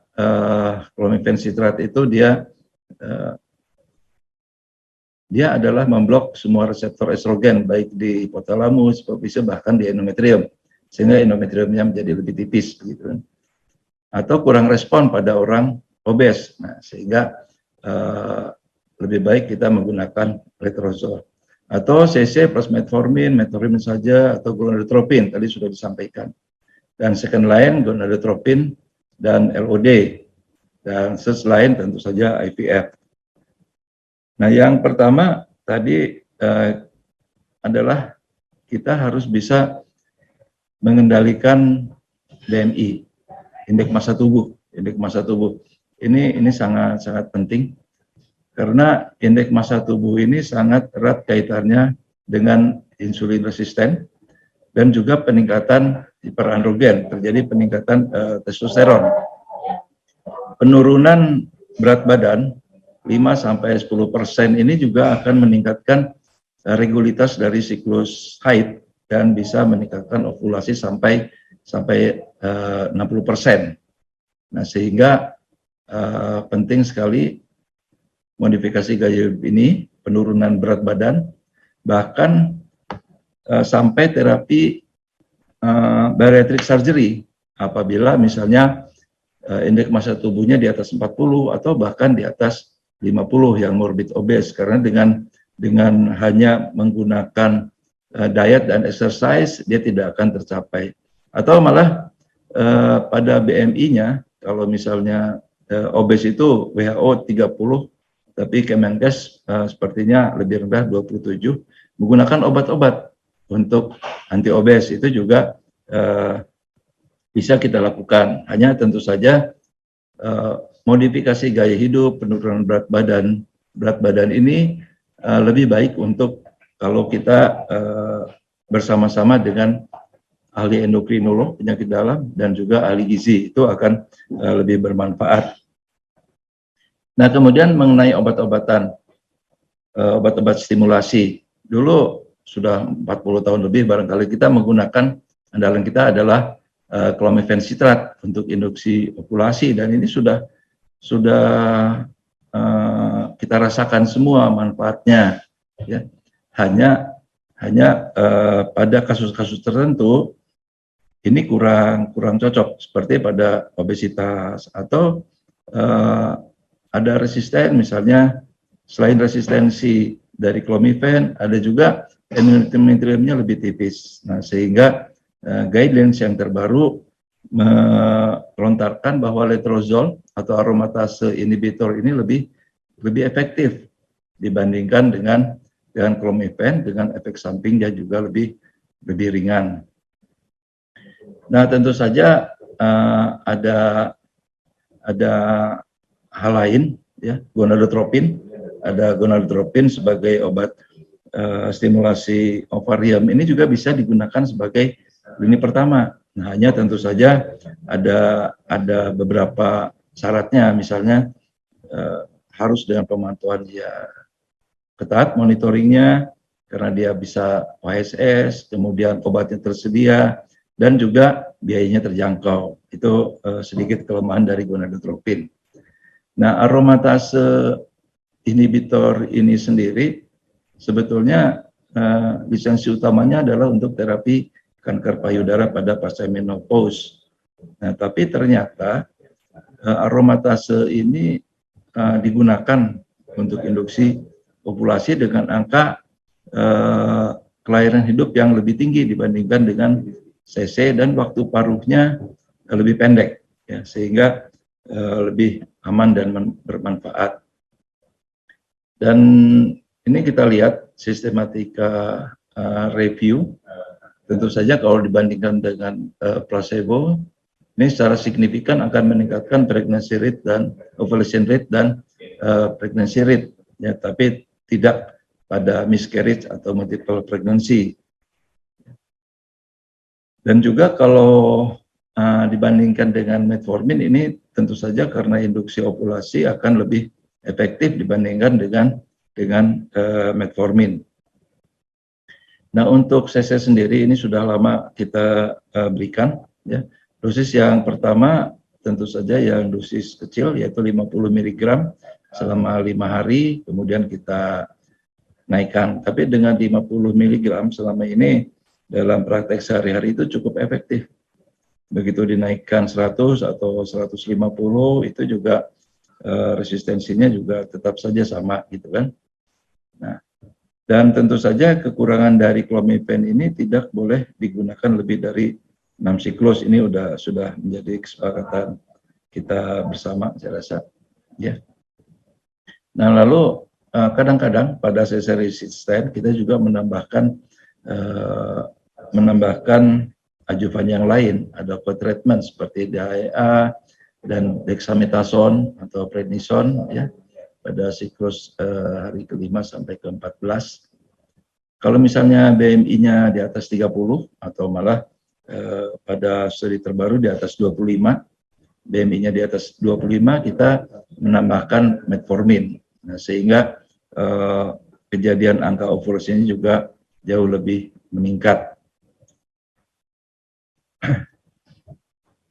clomiphene citrat itu dia adalah memblok semua reseptor estrogen, baik di hipotalamus, hipofise, bahkan di endometrium, sehingga endometriumnya menjadi lebih tipis, gitu. Atau kurang respon pada orang obes, nah, sehingga lebih baik kita menggunakan letrozole. Atau CC plus metformin saja, atau gonadotropin, tadi sudah disampaikan. Dan second line, gonadotropin dan LOD. Dan selain tentu saja IVF. Nah, yang pertama tadi adalah kita harus bisa mengendalikan BMI, indeks massa tubuh. Indeks massa tubuh ini sangat penting, karena indeks massa tubuh ini sangat erat kaitannya dengan insulin resisten dan juga peningkatan hiperandrogen, terjadi peningkatan testosteron. Penurunan berat badan 5-10% ini juga akan meningkatkan regulitas dari siklus haid dan bisa meningkatkan ovulasi sampai 60%. Nah, sehingga penting sekali modifikasi gaya hidup ini, penurunan berat badan, bahkan sampai terapi bariatric surgery apabila misalnya indeks massa tubuhnya di atas 40 atau bahkan di atas 50 yang morbid obes, karena dengan hanya menggunakan diet dan exercise dia tidak akan tercapai. Atau malah pada BMI-nya, kalau misalnya obes itu WHO 30, tapi Kemenkes sepertinya lebih rendah 27, menggunakan obat-obat untuk anti obes itu juga bisa kita lakukan. Hanya tentu saja modifikasi gaya hidup, penurunan berat badan ini lebih baik untuk kalau kita bersama-sama dengan ahli endokrinolog penyakit dalam, dan juga ahli gizi. Itu akan lebih bermanfaat. Nah, kemudian mengenai obat-obatan, obat-obat stimulasi. Dulu sudah 40 tahun lebih barangkali kita menggunakan, andalan kita adalah clomiphene citrat untuk induksi ovulasi, dan ini sudah kita rasakan semua manfaatnya, ya. Hanya pada kasus-kasus tertentu ini kurang cocok, seperti pada obesitas atau ada resisten, misalnya selain resistensi dari clomiphene, ada juga endometriumnya lebih tipis. Nah, sehingga guidelines yang terbaru melontarkan bahwa letrozole atau aromatase inhibitor ini lebih efektif dibandingkan dengan clomiphene, dengan efek sampingnya juga lebih ringan. Nah, tentu saja ada hal lain, ya, gonadotropin. Ada gonadotropin sebagai obat stimulasi ovarium, ini juga bisa digunakan sebagai lini pertama. Nah, hanya tentu saja ada beberapa syaratnya, misalnya harus dengan pemantauan dia ketat, monitoringnya, karena dia bisa OSS, kemudian obatnya tersedia, dan juga biayanya terjangkau. Itu sedikit kelemahan dari gonadotropin. Nah, aromatase inhibitor ini sendiri sebetulnya lisensi utamanya adalah untuk terapi kanker payudara pada pasca menopause. Nah, tapi ternyata aromatase ini digunakan untuk induksi ovulasi dengan angka kelahiran hidup yang lebih tinggi dibandingkan dengan CC, dan waktu paruhnya lebih pendek, ya, sehingga lebih aman dan bermanfaat. Dan ini kita lihat sistematika review. Tentu saja kalau dibandingkan dengan placebo, ini secara signifikan akan meningkatkan pregnancy rate dan ovulation rate dan pregnancy rate, ya, tapi tidak pada miscarriage atau multiple pregnancy. Dan juga kalau dibandingkan dengan metformin, ini tentu saja karena induksi ovulasi akan lebih efektif dibandingkan dengan metformin. Nah, untuk CC sendiri ini sudah lama kita berikan, ya. Dosis yang pertama tentu saja yang dosis kecil, yaitu 50 mg selama 5 hari, kemudian kita naikkan. Tapi dengan 50 mg selama ini dalam praktek sehari-hari itu cukup efektif. Begitu dinaikkan 100 atau 150, itu juga resistensinya juga tetap saja sama, gitu kan. Nah, dan tentu saja kekurangan dari clomiphene ini tidak boleh digunakan lebih dari 6 siklus. Ini sudah menjadi kesepakatan kita bersama, saya rasa, ya. Nah, lalu kadang-kadang pada CC resisten kita juga menambahkan adjuvan yang lain, ada co-treatment seperti DHEA dan dexamethasone atau prednison, ya, pada siklus hari ke-5 sampai ke-14. Kalau misalnya BMI-nya di atas 30 atau malah pada studi terbaru di atas 25, BMI-nya di atas 25, kita menambahkan metformin. Nah, sehingga kejadian angka ovulasi ini juga jauh lebih meningkat.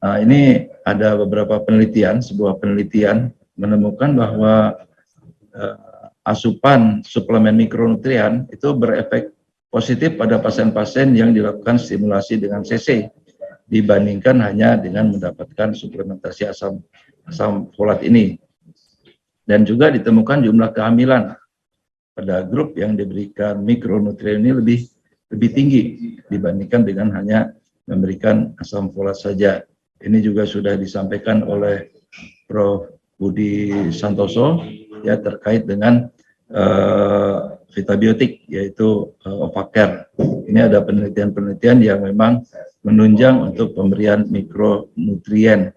Nah, ini ada beberapa penelitian, sebuah penelitian menemukan bahwa asupan suplemen mikronutrien itu berefek positif pada pasien-pasien yang dilakukan stimulasi dengan CC dibandingkan hanya dengan mendapatkan suplementasi asam folat ini. Dan juga ditemukan jumlah kehamilan pada grup yang diberikan mikronutrien ini lebih tinggi dibandingkan dengan hanya memberikan asam folat saja. Ini juga sudah disampaikan oleh Prof. Budi Santoso, ya, terkait dengan vitabiotik, yaitu Ovacare. Ini ada penelitian-penelitian yang memang menunjang untuk pemberian mikronutrien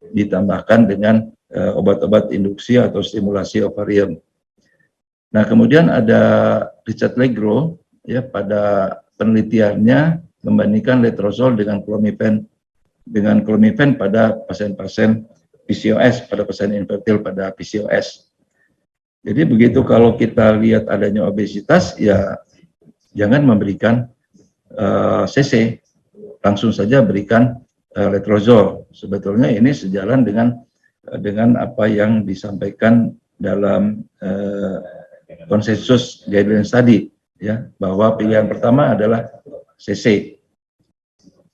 ditambahkan dengan obat-obat induksi atau stimulasi ovarium. Nah, kemudian ada Richard Legro, ya, pada penelitiannya membandingkan letrozol dengan clomiphen pada pasien-pasien PCOS, pada pasien infertil pada PCOS. Jadi begitu kalau kita lihat adanya obesitas, ya jangan memberikan CC, langsung saja berikan letrozol. Sebetulnya ini sejalan dengan apa yang disampaikan dalam konsensus guidelines tadi, ya, bahwa pilihan pertama adalah CC.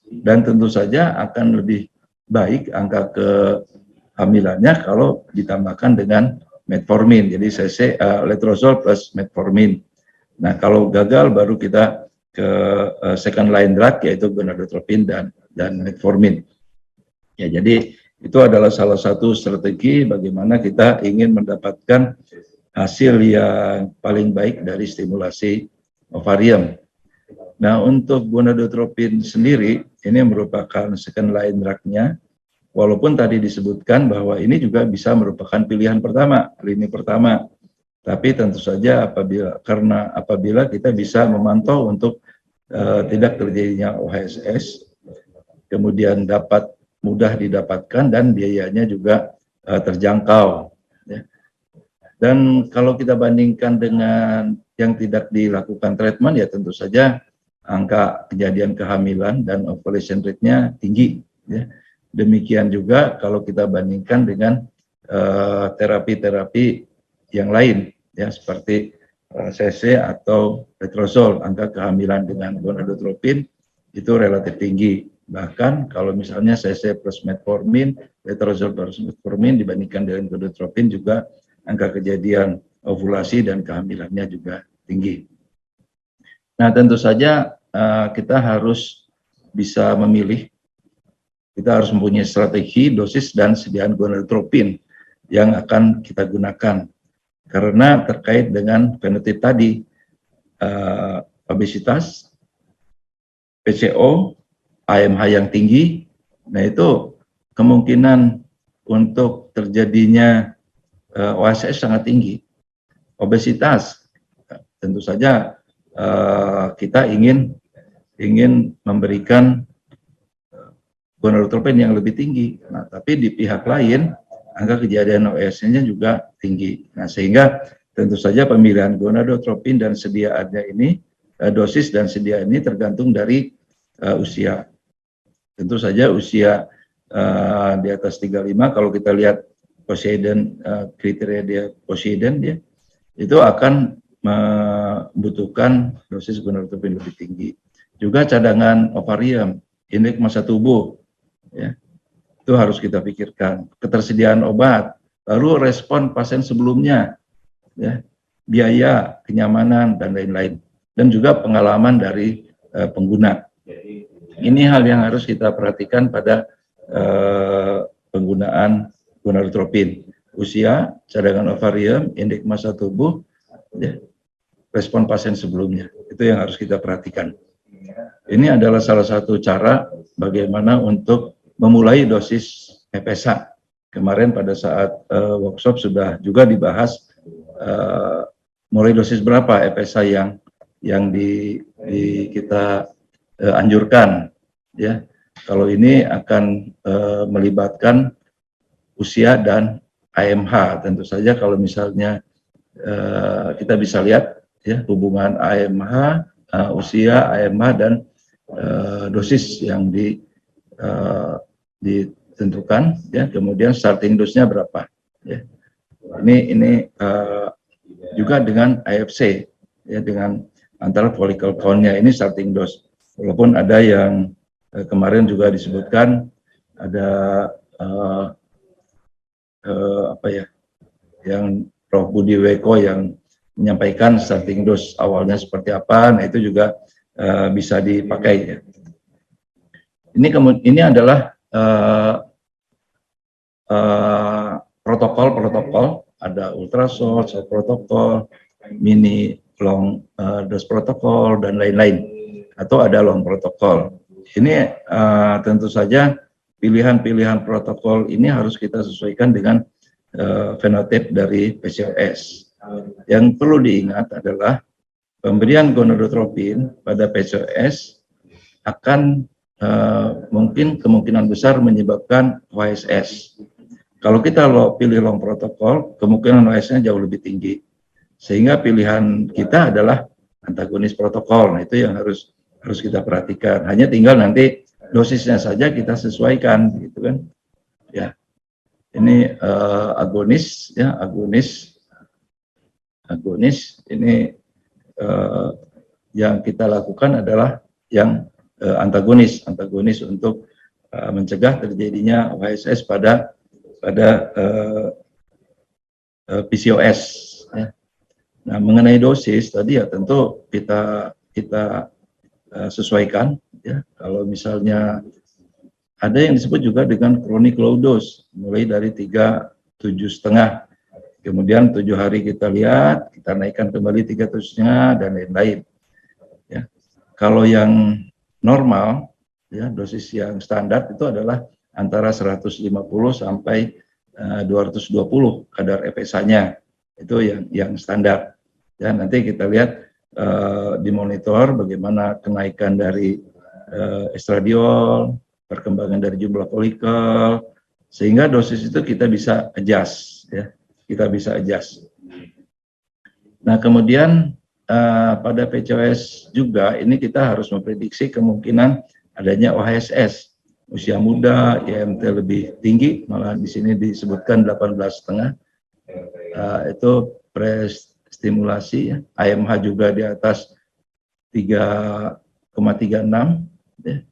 Dan tentu saja akan lebih baik angka kehamilannya kalau ditambahkan dengan metformin. Jadi CC letrozol plus metformin. Nah, kalau gagal baru kita ke second line drug, yaitu gonadotropin dan metformin. Ya, jadi itu adalah salah satu strategi bagaimana kita ingin mendapatkan hasil yang paling baik dari stimulasi ovarium. Nah, untuk gonadotropin sendiri, ini merupakan second line drug-nya, walaupun tadi disebutkan bahwa ini juga bisa merupakan pilihan pertama, lini pertama. Tapi tentu saja apabila kita bisa memantau untuk tidak terjadinya OHSS, kemudian dapat mudah didapatkan dan biayanya juga terjangkau. Ya. Dan kalau kita bandingkan dengan yang tidak dilakukan treatment, ya tentu saja angka kejadian kehamilan dan ovulation rate-nya tinggi. Ya. Demikian juga kalau kita bandingkan dengan terapi-terapi yang lain, ya, seperti CC atau letrozol, angka kehamilan dengan gonadotropin itu relatif tinggi. Bahkan kalau misalnya CC plus metformin, letrozol plus metformin dibandingkan dengan gonadotropin juga angka kejadian ovulasi dan kehamilannya juga tinggi. Nah, tentu saja kita harus bisa memilih, kita harus mempunyai strategi, dosis, dan sediaan gonadotropin yang akan kita gunakan. Karena terkait dengan fenotip tadi, obesitas, PCO, AMH yang tinggi, nah itu kemungkinan untuk terjadinya OHSS sangat tinggi. Obesitas, tentu saja kita ingin memberikan gonadotropin yang lebih tinggi. Nah, tapi di pihak lain, angka kejadian OHSS-nya juga tinggi. Nah, sehingga tentu saja pemilihan gonadotropin dan sediaannya ini, dosis dan sediaan ini tergantung dari usia. Tentu saja usia di atas 35, kalau kita lihat Poseidon, kriteria dia Poseidon, dia itu akan membutuhkan dosis gonadotropin lebih tinggi. Juga cadangan ovarium, indeks massa tubuh, ya. Itu harus kita pikirkan. Ketersediaan obat, lalu respon pasien sebelumnya, ya, biaya, kenyamanan, dan lain-lain. Dan juga pengalaman dari pengguna. Ini hal yang harus kita perhatikan pada penggunaan gonadotropin. Usia, cadangan ovarium, indeks massa tubuh, ya, respon pasien sebelumnya. Itu yang harus kita perhatikan. Ini adalah salah satu cara bagaimana untuk memulai dosis FSH. Kemarin pada saat workshop sudah juga dibahas mulai dosis berapa FSH yang kita anjurkan, ya. Kalau ini akan melibatkan usia dan AMH. Tentu saja kalau misalnya kita bisa lihat, ya, hubungan AMH, usia, AMH, dan dosis yang ditentukan, ya, kemudian starting dose-nya berapa, ya. Ini juga dengan IFC, ya, dengan antara follicle count-nya, ini starting dose. Walaupun ada yang kemarin juga disebutkan ada yang Prof. Budi Weko yang menyampaikan starting dose awalnya seperti apa. Nah, itu juga bisa dipakai, ya. Ini adalah protokol, ada ultrasound, short protokol, mini long dose protokol, dan lain-lain, atau ada long protokol. Ini tentu saja pilihan-pilihan protokol ini harus kita sesuaikan dengan fenotip dari PCOS. Yang perlu diingat adalah pemberian gonadotropin pada PCOS akan mungkin kemungkinan besar menyebabkan OHSS. Kalau kita pilih long protokol, kemungkinan OHSS-nya jauh lebih tinggi. Sehingga pilihan kita adalah antagonis protokol. Nah, itu yang harus kita perhatikan. Hanya tinggal nanti dosisnya saja kita sesuaikan, gitu kan? Ya, ini agonis, ya agonis ini yang kita lakukan adalah yang antagonis untuk mencegah terjadinya OHSS pada PCOS. Ya. Nah, mengenai dosis tadi ya tentu kita sesuaikan. Ya, kalau misalnya ada yang disebut juga dengan chronic low dose, mulai dari 7,5, kemudian 7 hari kita lihat, kita naikkan kembali 3,5 dan lain-lain. Ya. Kalau yang normal, ya dosis yang standar itu adalah antara 150 sampai 220 kadar FSH-nya, itu yang standar. Ya, nanti kita lihat dimonitor bagaimana kenaikan dari estradiol, perkembangan dari jumlah folikel, sehingga dosis itu kita bisa adjust, ya, kita bisa adjust. Nah, kemudian pada PCOS juga ini kita harus memprediksi kemungkinan adanya OHSS. Usia muda, IMT lebih tinggi, malah di sini disebutkan 18,5. Itu prestimulasi, ya. AMH juga di atas 3,36, ya.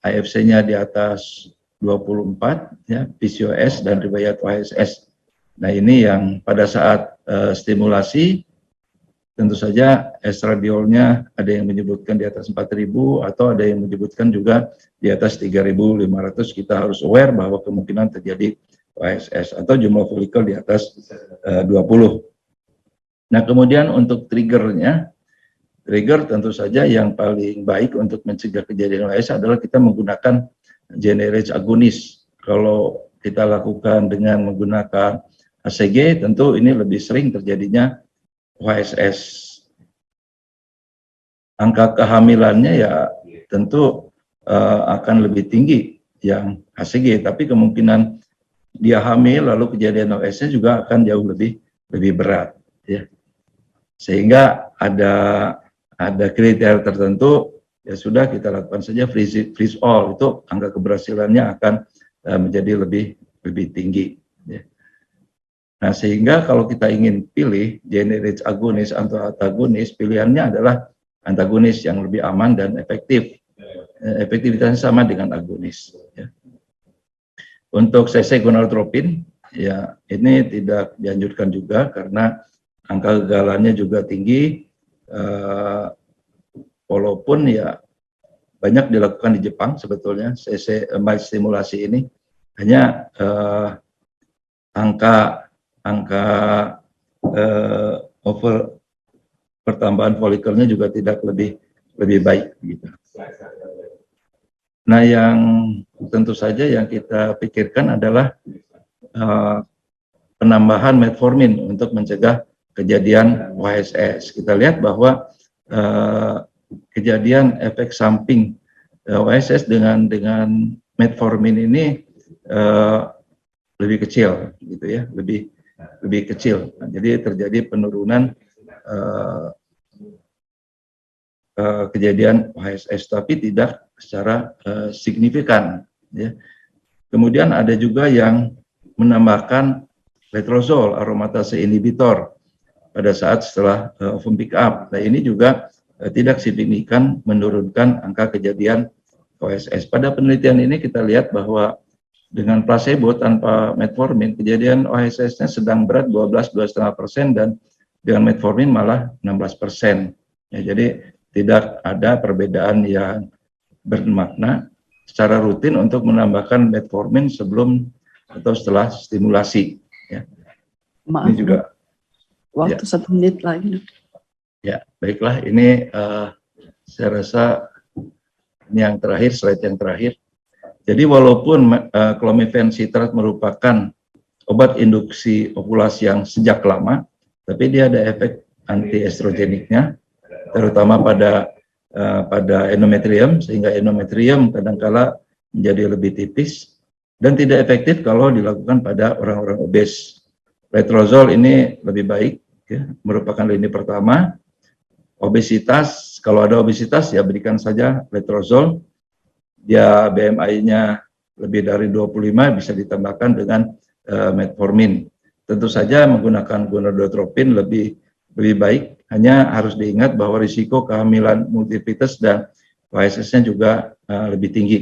AFC-nya di atas 24, ya, PCOS dan riwayat OHSS. Nah, ini yang pada saat stimulasi tentu saja estradiolnya ada yang menyebutkan di atas 4.000 atau ada yang menyebutkan juga di atas 3.500. Kita harus aware bahwa kemungkinan terjadi OHSS atau jumlah folikel di atas 20. Nah, kemudian untuk trigger tentu saja yang paling baik untuk mencegah kejadian OHSS adalah kita menggunakan generase agonis. Kalau kita lakukan dengan menggunakan HCG, tentu ini lebih sering terjadinya OHSS. Angka kehamilannya ya tentu akan lebih tinggi yang HCG, tapi kemungkinan dia hamil lalu kejadian OHSS juga akan jauh lebih berat, ya. Sehingga ada kriteria tertentu, ya sudah kita lakukan saja freeze all, itu angka keberhasilannya akan menjadi lebih tinggi, ya. Nah, sehingga kalau kita ingin pilih generase agonis atau antagonis, pilihannya adalah antagonis yang lebih aman dan efektif. Efektivitasnya sama dengan agonis. Ya. Untuk CC gonadotropin, ya ini tidak dianjurkan juga karena angka kegagalannya juga tinggi, walaupun ya banyak dilakukan di Jepang sebetulnya CC mild stimulasi ini, hanya angka pertambahan folikelnya juga tidak lebih baik, gitu. Nah, yang tentu saja yang kita pikirkan adalah penambahan metformin untuk mencegah kejadian OHSS. Kita lihat bahwa kejadian efek samping OHSS dengan metformin ini lebih kecil, gitu ya, lebih kecil. Nah, jadi terjadi penurunan kejadian OHSS, tapi tidak secara signifikan, ya. Kemudian ada juga yang menambahkan letrozol aromatase inhibitor pada saat setelah ovum pick up. Nah, ini juga tidak signifikan menurunkan angka kejadian OHSS. Pada penelitian ini kita lihat bahwa dengan placebo tanpa metformin, kejadian OHSS-nya sedang berat 12,5% dan dengan metformin malah 16%. Ya, jadi tidak ada perbedaan yang bermakna secara rutin untuk menambahkan metformin sebelum atau setelah stimulasi. Ya. Maaf, ini juga waktu ya. 1 menit lagi. Ya, baiklah. Ini saya rasa ini yang terakhir, slide yang terakhir. Jadi walaupun clomiphene citrat merupakan obat induksi ovulasi yang sejak lama, tapi dia ada efek antiestrogeniknya, terutama pada pada endometrium, sehingga endometrium kadangkala menjadi lebih tipis dan tidak efektif kalau dilakukan pada orang-orang obes. Letrozol ini lebih baik, ya, merupakan lini pertama. Obesitas, kalau ada obesitas ya berikan saja letrozol. Dia BMI-nya lebih dari 25 bisa ditambahkan dengan metformin. Tentu saja menggunakan gonadotropin lebih baik, hanya harus diingat bahwa risiko kehamilan multivites dan OSS-nya juga lebih tinggi.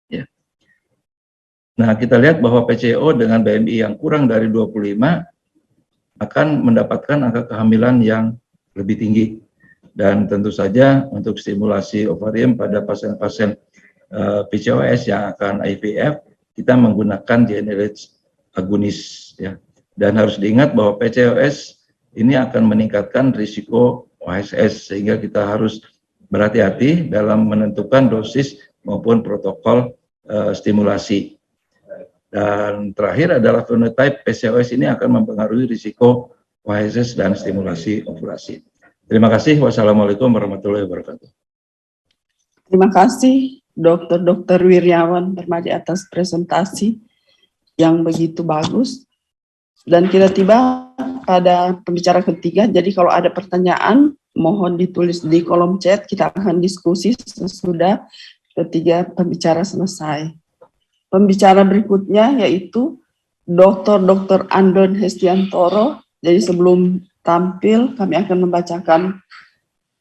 Ya. Nah, kita lihat bahwa PCO dengan BMI yang kurang dari 25 akan mendapatkan angka kehamilan yang lebih tinggi. Dan tentu saja untuk stimulasi ovarium pada pasien-pasien PCOS yang akan IVF, kita menggunakan GnRH agonis, ya. Dan harus diingat bahwa PCOS ini akan meningkatkan risiko OSS, sehingga kita harus berhati-hati dalam menentukan dosis maupun protokol stimulasi. Dan terakhir adalah phenotype PCOS ini akan mempengaruhi risiko OSS dan stimulasi ovulasi. Terima kasih. Wassalamualaikum warahmatullahi wabarakatuh. Terima kasih Dr. Wiryawan Permadi atas presentasi yang begitu bagus. Dan kita tiba pada pembicara ketiga, jadi kalau ada pertanyaan mohon ditulis di kolom chat, kita akan diskusi sesudah ketiga pembicara selesai. Pembicara berikutnya yaitu Dr. Andon Hestiantoro. Jadi sebelum tampil kami akan membacakan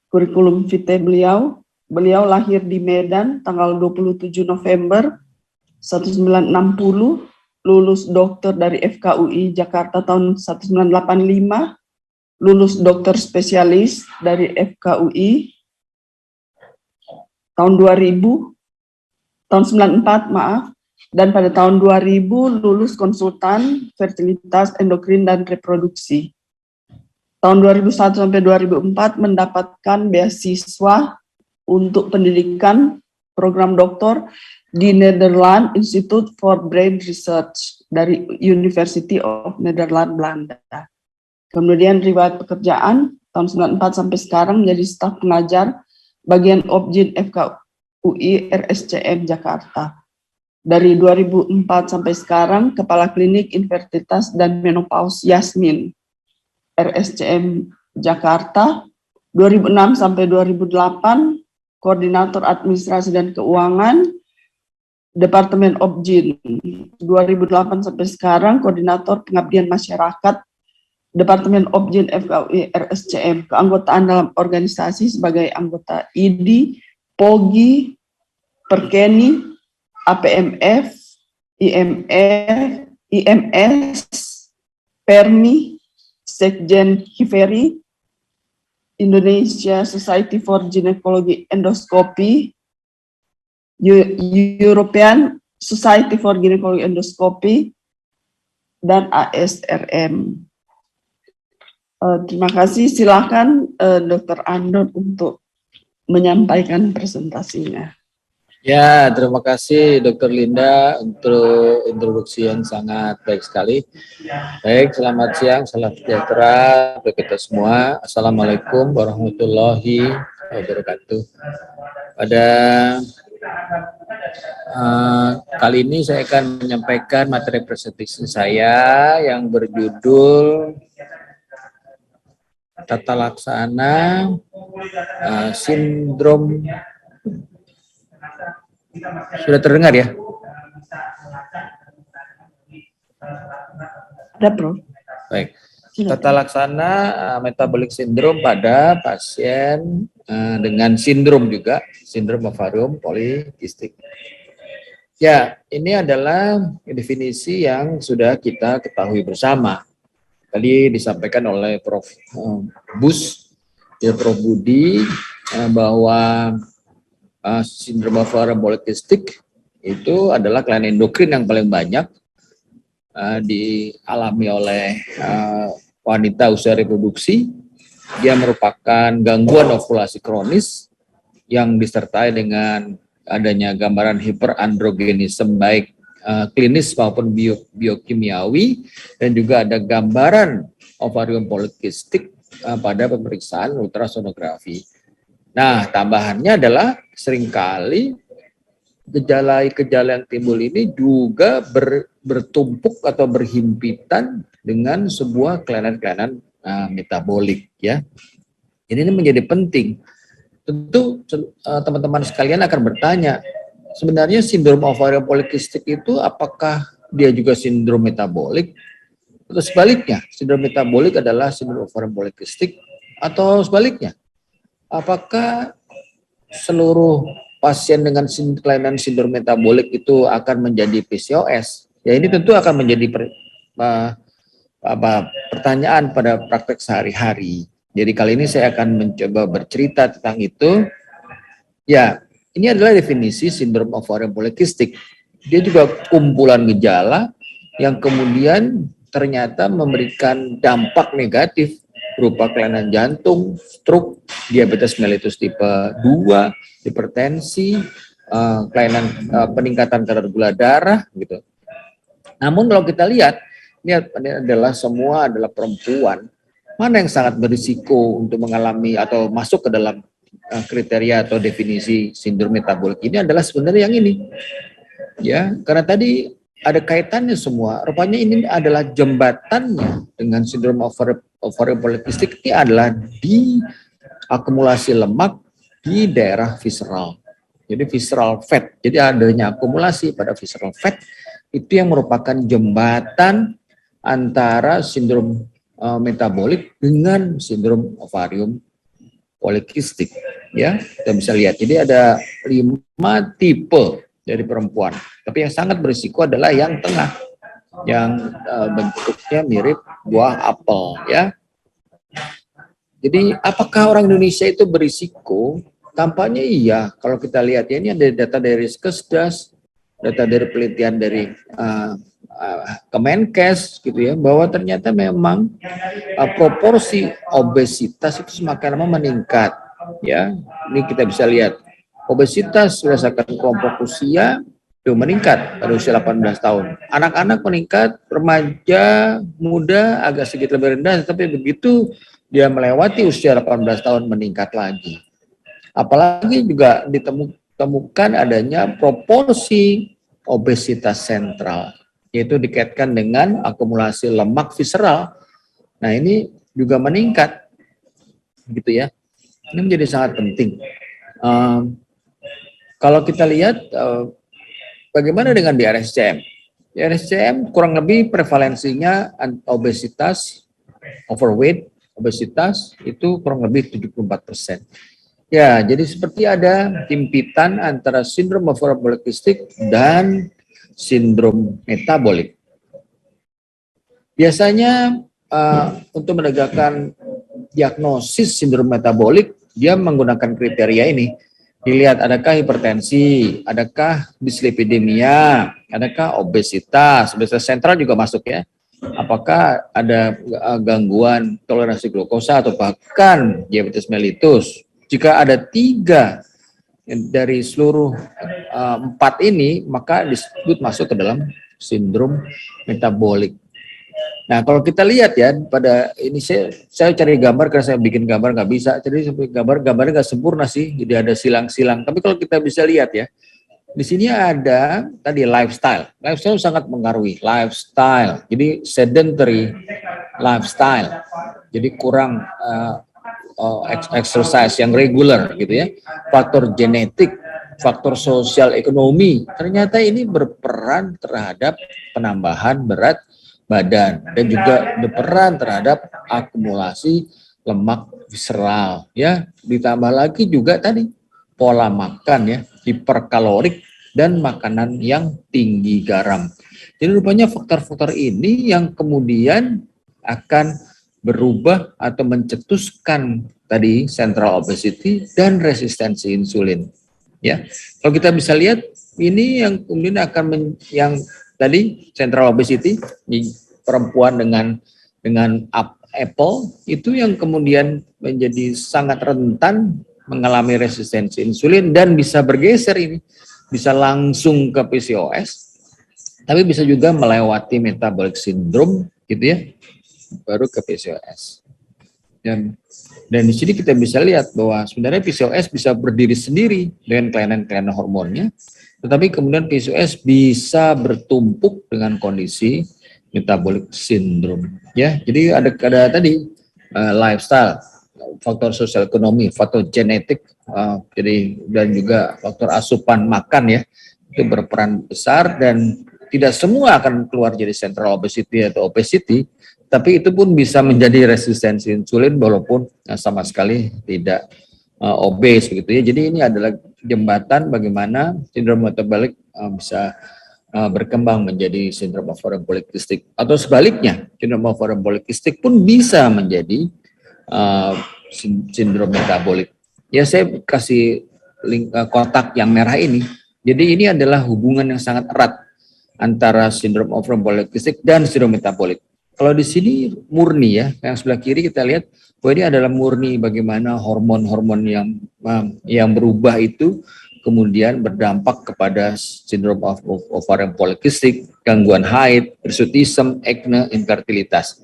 kurikulum vitae beliau. Beliau lahir di Medan tanggal 27 November 1960, lulus dokter dari FKUI Jakarta tahun 1985, lulus dokter spesialis dari FKUI tahun 94, dan pada tahun 2000 lulus konsultan fertilitas, endokrin, dan reproduksi. Tahun 2001 sampai 2004 mendapatkan beasiswa untuk pendidikan program doktor di Netherlands Institute for Brain Research dari University of Netherlands, Belanda. Kemudian riwayat pekerjaan tahun 94 sampai sekarang menjadi staf pengajar bagian Obgyn FKUI RSCM Jakarta. Dari 2004 sampai sekarang Kepala Klinik Infertilitas dan Menopause Yasmin RSCM Jakarta. 2006 sampai 2008 Koordinator Administrasi dan Keuangan Departemen Obgyn. 2008 sampai sekarang Koordinator Pengabdian Masyarakat Departemen Obgyn FKUI RSCM. Keanggotaan dalam organisasi sebagai anggota IDI, POGI, Perkeni, APMF, IMS, PERMI, Sekjen Hiveri, Indonesia Society for Gynecology Endoscopy, European Society for Gynecology Endoscopy, dan ASRM. Terima kasih. Silakan Dr. Andon untuk menyampaikan presentasinya. Ya, terima kasih Dr. Linda untuk introduksi yang sangat baik sekali. Baik, selamat siang, salam sejahtera untuk kita semua. Assalamualaikum warahmatullahi wabarakatuh. Pada kali ini saya akan menyampaikan materi presentasi saya yang berjudul Tata Laksana Sindrom. Sudah terdengar ya? Ada, Bro. Baik. Tata laksana metabolic syndrome pada pasien dengan sindrom juga, sindrom ovarium polikistik. Ya, ini adalah definisi yang sudah kita ketahui bersama. Tadi disampaikan oleh Prof. Prof. Budi bahwa sindrom ovarium polikistik itu adalah kelainan endokrin yang paling banyak dialami oleh wanita usia reproduksi. Dia merupakan gangguan ovulasi kronis yang disertai dengan adanya gambaran hiperandrogenisme baik klinis maupun biokimiawi, dan juga ada gambaran ovarium polikistik pada pemeriksaan ultrasonografi. Nah, tambahannya adalah seringkali gejala-gejala yang timbul ini juga bertumpuk atau berhimpitan dengan sebuah kelainan-kelainan metabolik ya. Ini menjadi penting. Tentu teman-teman sekalian akan bertanya, sebenarnya sindrom ovarian polikistik itu apakah dia juga sindrom metabolik? Atau sebaliknya, sindrom metabolik adalah sindrom ovarian polikistik, atau sebaliknya? Apakah seluruh pasien dengan kelainan sindrom metabolik itu akan menjadi PCOS? Ya, ini tentu akan menjadi pertanyaan pada praktek sehari-hari. Jadi kali ini saya akan mencoba bercerita tentang itu. Ya, ini adalah definisi sindrom ovarian polikistik. Dia juga kumpulan gejala yang kemudian ternyata memberikan dampak negatif berupa kelainan jantung, stroke, diabetes mellitus tipe 2, hipertensi, kelainan peningkatan kadar gula darah gitu. Namun kalau kita lihat, ini adalah semua adalah perempuan. Mana yang sangat berisiko untuk mengalami atau masuk ke dalam kriteria atau definisi sindrom metabolik ini adalah sebenarnya yang ini. Ya, karena tadi ada kaitannya semua. Rupanya ini adalah jembatannya dengan sindrom ovarian polikistik ini adalah di akumulasi lemak di daerah visceral. Jadi visceral fat. Jadi adanya akumulasi pada visceral fat itu yang merupakan jembatan antara sindrom metabolik dengan sindrom ovarium polikistik. Ya, kita bisa lihat. Jadi ada 5 tipe dari perempuan. Tapi yang sangat berisiko adalah yang tengah, yang bentuknya mirip buah apel, ya. Jadi apakah orang Indonesia itu berisiko? Tampaknya iya. Kalau kita lihat ya, ini ada data dari Riskesdas, data dari penelitian dari Kemenkes, gitu ya, bahwa ternyata memang proporsi obesitas itu semakin lama meningkat. Ya, ini kita bisa lihat. Obesitas berdasarkan kelompok usia itu meningkat pada usia 18 tahun. Anak-anak meningkat, remaja, muda agak sedikit lebih rendah, tapi begitu dia melewati usia 18 tahun meningkat lagi. Apalagi juga ditemukan adanya proporsi obesitas sentral, yaitu dikaitkan dengan akumulasi lemak visceral. Nah, ini juga meningkat, gitu ya. Ini menjadi sangat penting. Kalau kita lihat bagaimana dengan di RSCM? Di RSCM kurang lebih prevalensinya obesitas, overweight, obesitas itu kurang lebih 74%. Ya, jadi seperti ada himpitan antara sindrom ovarian polikistik dan sindrom metabolik. Biasanya untuk menegakkan diagnosis sindrom metabolik, dia menggunakan kriteria ini. Dilihat adakah hipertensi, adakah dislipidemia, adakah obesitas sentral juga masuk ya. Apakah ada gangguan toleransi glukosa atau bahkan diabetes mellitus. Jika ada 3 dari seluruh 4 ini, maka disebut masuk ke dalam sindrom metabolik. Nah, kalau kita lihat ya, pada ini saya cari gambar karena saya bikin gambar nggak bisa, jadi gambarnya nggak sempurna sih, jadi ada silang-silang. Tapi kalau kita bisa lihat ya, di sini ada tadi lifestyle sangat mengaruhi lifestyle. Jadi sedentary lifestyle, jadi kurang exercise yang regular gitu ya. Faktor genetik, faktor sosial ekonomi, ternyata ini berperan terhadap penambahan berat badan dan juga berperan terhadap akumulasi lemak visceral ya. Ditambah lagi juga tadi pola makan ya, hiperkalorik dan makanan yang tinggi garam. Jadi rupanya faktor-faktor ini yang kemudian akan berubah atau mencetuskan tadi central obesity dan resistensi insulin ya. Kalau kita bisa lihat ini yang kemudian akan yang tadi central obesity perempuan dengan apple itu yang kemudian menjadi sangat rentan mengalami resistensi insulin dan bisa bergeser ini, bisa langsung ke PCOS, tapi bisa juga melewati metabolic syndrome gitu ya, baru ke PCOS. Dan di sini kita bisa lihat bahwa sebenarnya PCOS bisa berdiri sendiri dengan kelainan-kelainan hormonnya, tetapi kemudian PCOS bisa bertumpuk dengan kondisi metabolic syndrome. Ya, jadi ada tadi lifestyle, faktor sosial ekonomi, faktor genetik, jadi dan juga faktor asupan makan ya, itu berperan besar dan tidak semua akan keluar jadi central obesity atau obesity, tapi itu pun bisa menjadi resistensi insulin walaupun sama sekali tidak obes begitu ya. Jadi ini adalah jembatan bagaimana sindrom metabolic bisa berkembang menjadi sindrom ovarian polikistik, atau sebaliknya sindrom ovarian polikistik pun bisa menjadi sindrom metabolik. Ya, saya kasih link kotak yang merah ini. Jadi ini adalah hubungan yang sangat erat antara sindrom ovarian polikistik dan sindrom metabolik. Kalau di sini murni ya, yang sebelah kiri kita lihat bahwa ini adalah murni bagaimana hormon-hormon yang berubah itu kemudian berdampak kepada sindrom ovarian polikistik, gangguan haid, hirsutism, acne, infertilitas.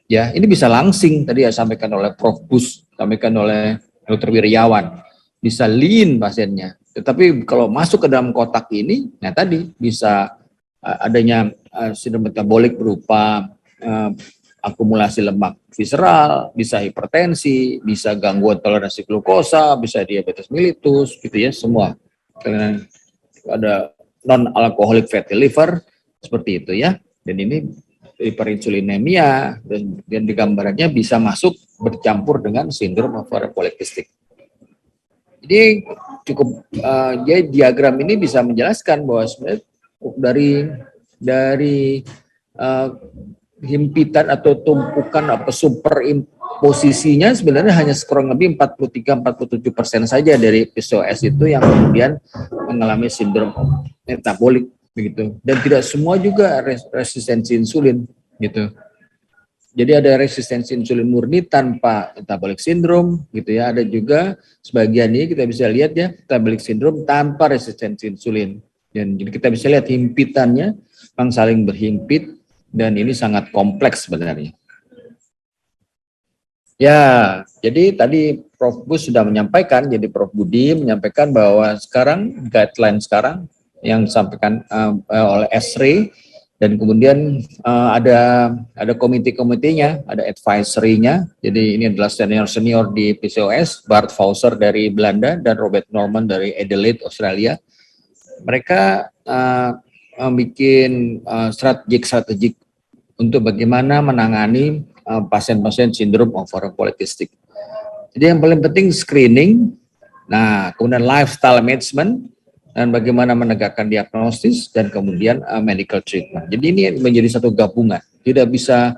Ya, ini bisa langsing tadi ya sampaikan oleh Prof. Bus, sampaikan oleh Dr. Wiryawan. Bisa lean pasiennya. Tetapi kalau masuk ke dalam kotak ini, nah tadi bisa adanya sindrom metabolik berupa akumulasi lemak visceral, bisa hipertensi, bisa gangguan toleransi glukosa, bisa diabetes mellitus, gitu ya, semua. Karena ada non-alcoholic fatty liver, seperti itu ya. Dan ini hiperinsulinemia, dan di gambarannya bisa masuk bercampur dengan sindrom ovarian polikistik. Jadi cukup, jadi diagram ini bisa menjelaskan bahwa sebenarnya dari himpitan atau tumpukan apa superimposisinya sebenarnya hanya kurang lebih 43-47% saja dari PCOS itu yang kemudian mengalami sindrom metabolik begitu, dan tidak semua juga resistensi insulin gitu. Jadi ada resistensi insulin murni tanpa metabolic syndrome gitu ya, ada juga sebagian ini kita bisa lihat ya metabolic syndrome tanpa resistensi insulin, dan jadi kita bisa lihat himpitannya yang saling berhimpit. Dan ini sangat kompleks sebenarnya. Ya, jadi tadi Prof. Bus sudah menyampaikan, jadi Prof. Budi menyampaikan bahwa sekarang guideline sekarang yang disampaikan oleh ESRI, dan kemudian ada komite-komitenya, ada advisory-nya. Jadi ini adalah senior-senior di PCOS, Bart Fauser dari Belanda dan Robert Norman dari Adelaide, Australia. Mereka bikin strategik untuk bagaimana menangani pasien-pasien sindrom ovarian polikistik. Jadi yang paling penting screening, nah kemudian lifestyle management, dan bagaimana menegakkan diagnosis, dan kemudian medical treatment. Jadi ini menjadi satu gabungan, tidak bisa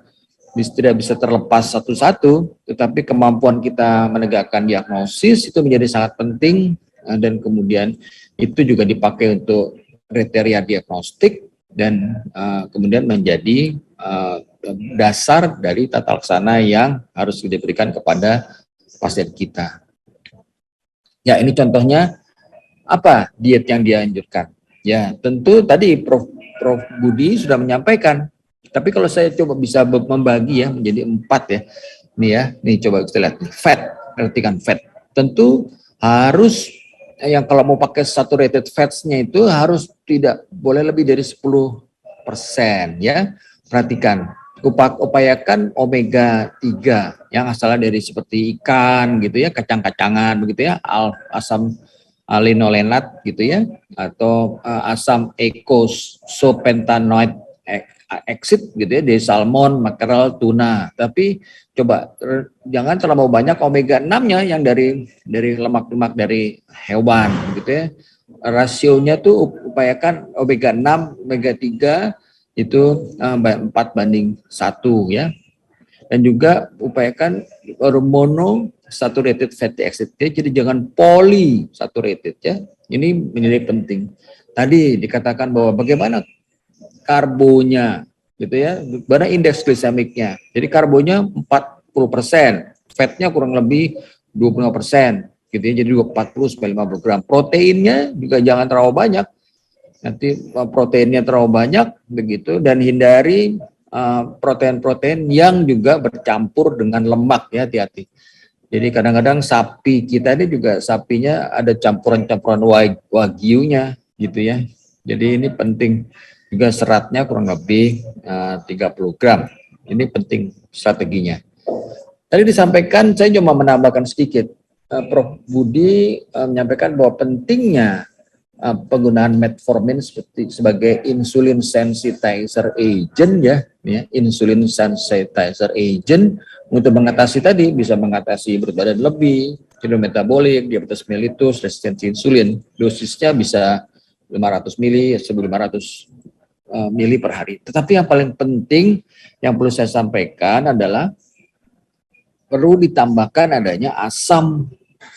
terlepas satu-satu, tetapi kemampuan kita menegakkan diagnosis itu menjadi sangat penting, dan kemudian itu juga dipakai untuk kriteria diagnostik, dan kemudian menjadi dasar dari tata laksana yang harus diberikan kepada pasien kita. Ya, ini contohnya apa diet yang dianjurkan. Ya, tentu tadi Prof. Budi sudah menyampaikan. Tapi kalau saya coba bisa membagi ya menjadi 4 ya. Nih coba kita lihat. Fat, artikan fat. Tentu harus yang kalau mau pakai saturated fats-nya itu harus tidak boleh lebih dari 10% ya. Perhatikan, upayakan omega 3 yang asalnya dari seperti ikan gitu ya, kacang-kacangan begitu ya, asam linolenat gitu ya, atau asam eicosapentaenoid exit gitu ya, dari salmon, makrel, tuna. Tapi coba jangan terlalu banyak omega 6-nya yang dari lemak-lemak dari hewan gitu ya. Rasionya tuh upayakan omega 6, omega 3 itu 4:1 ya. Dan juga upayakan monosaturated fatty acid ya, jadi jangan polysaturated ya. Ini menjadi penting. Tadi dikatakan bahwa bagaimana karbonya gitu ya, bagaimana indeks glisemiknya. Jadi karbonya 40%, fatnya kurang lebih 25% gitu ya, jadi 40-50 gram. Proteinnya juga jangan terlalu banyak. Nanti proteinnya terlalu banyak begitu, dan hindari protein-protein yang juga bercampur dengan lemak, ya, hati-hati. Jadi kadang-kadang sapi kita ini juga sapinya ada campuran-campuran wagyunya gitu ya. Jadi ini penting juga, seratnya kurang lebih 30 gram. Ini penting strateginya. Tadi disampaikan, saya cuma menambahkan sedikit. Prof. Budi menyampaikan bahwa pentingnya penggunaan metformin sebagai insulin sensitizer agent, ya, insulin sensitizer agent untuk mengatasi tadi, bisa mengatasi berat badan lebih, sindrom metabolik, diabetes mellitus, resistensi insulin. Dosisnya bisa 500 mili, 1.500 mili per hari. Tetapi yang paling penting yang perlu saya sampaikan adalah perlu ditambahkan adanya asam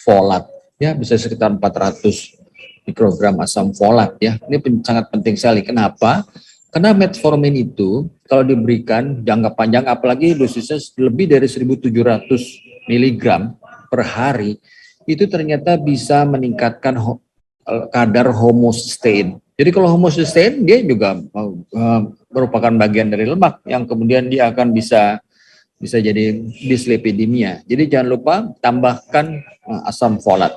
folat, ya, bisa sekitar 400 mikrogram asam folat, ya. Ini sangat penting sekali. Kenapa? Karena metformin itu kalau diberikan jangka panjang, apalagi dosisnya lebih dari 1.700 miligram per hari, itu ternyata bisa meningkatkan kadar homocysteine. Jadi kalau homocysteine dia juga merupakan bagian dari lemak yang kemudian dia akan bisa jadi dislipidemia. Jadi jangan lupa tambahkan asam folat.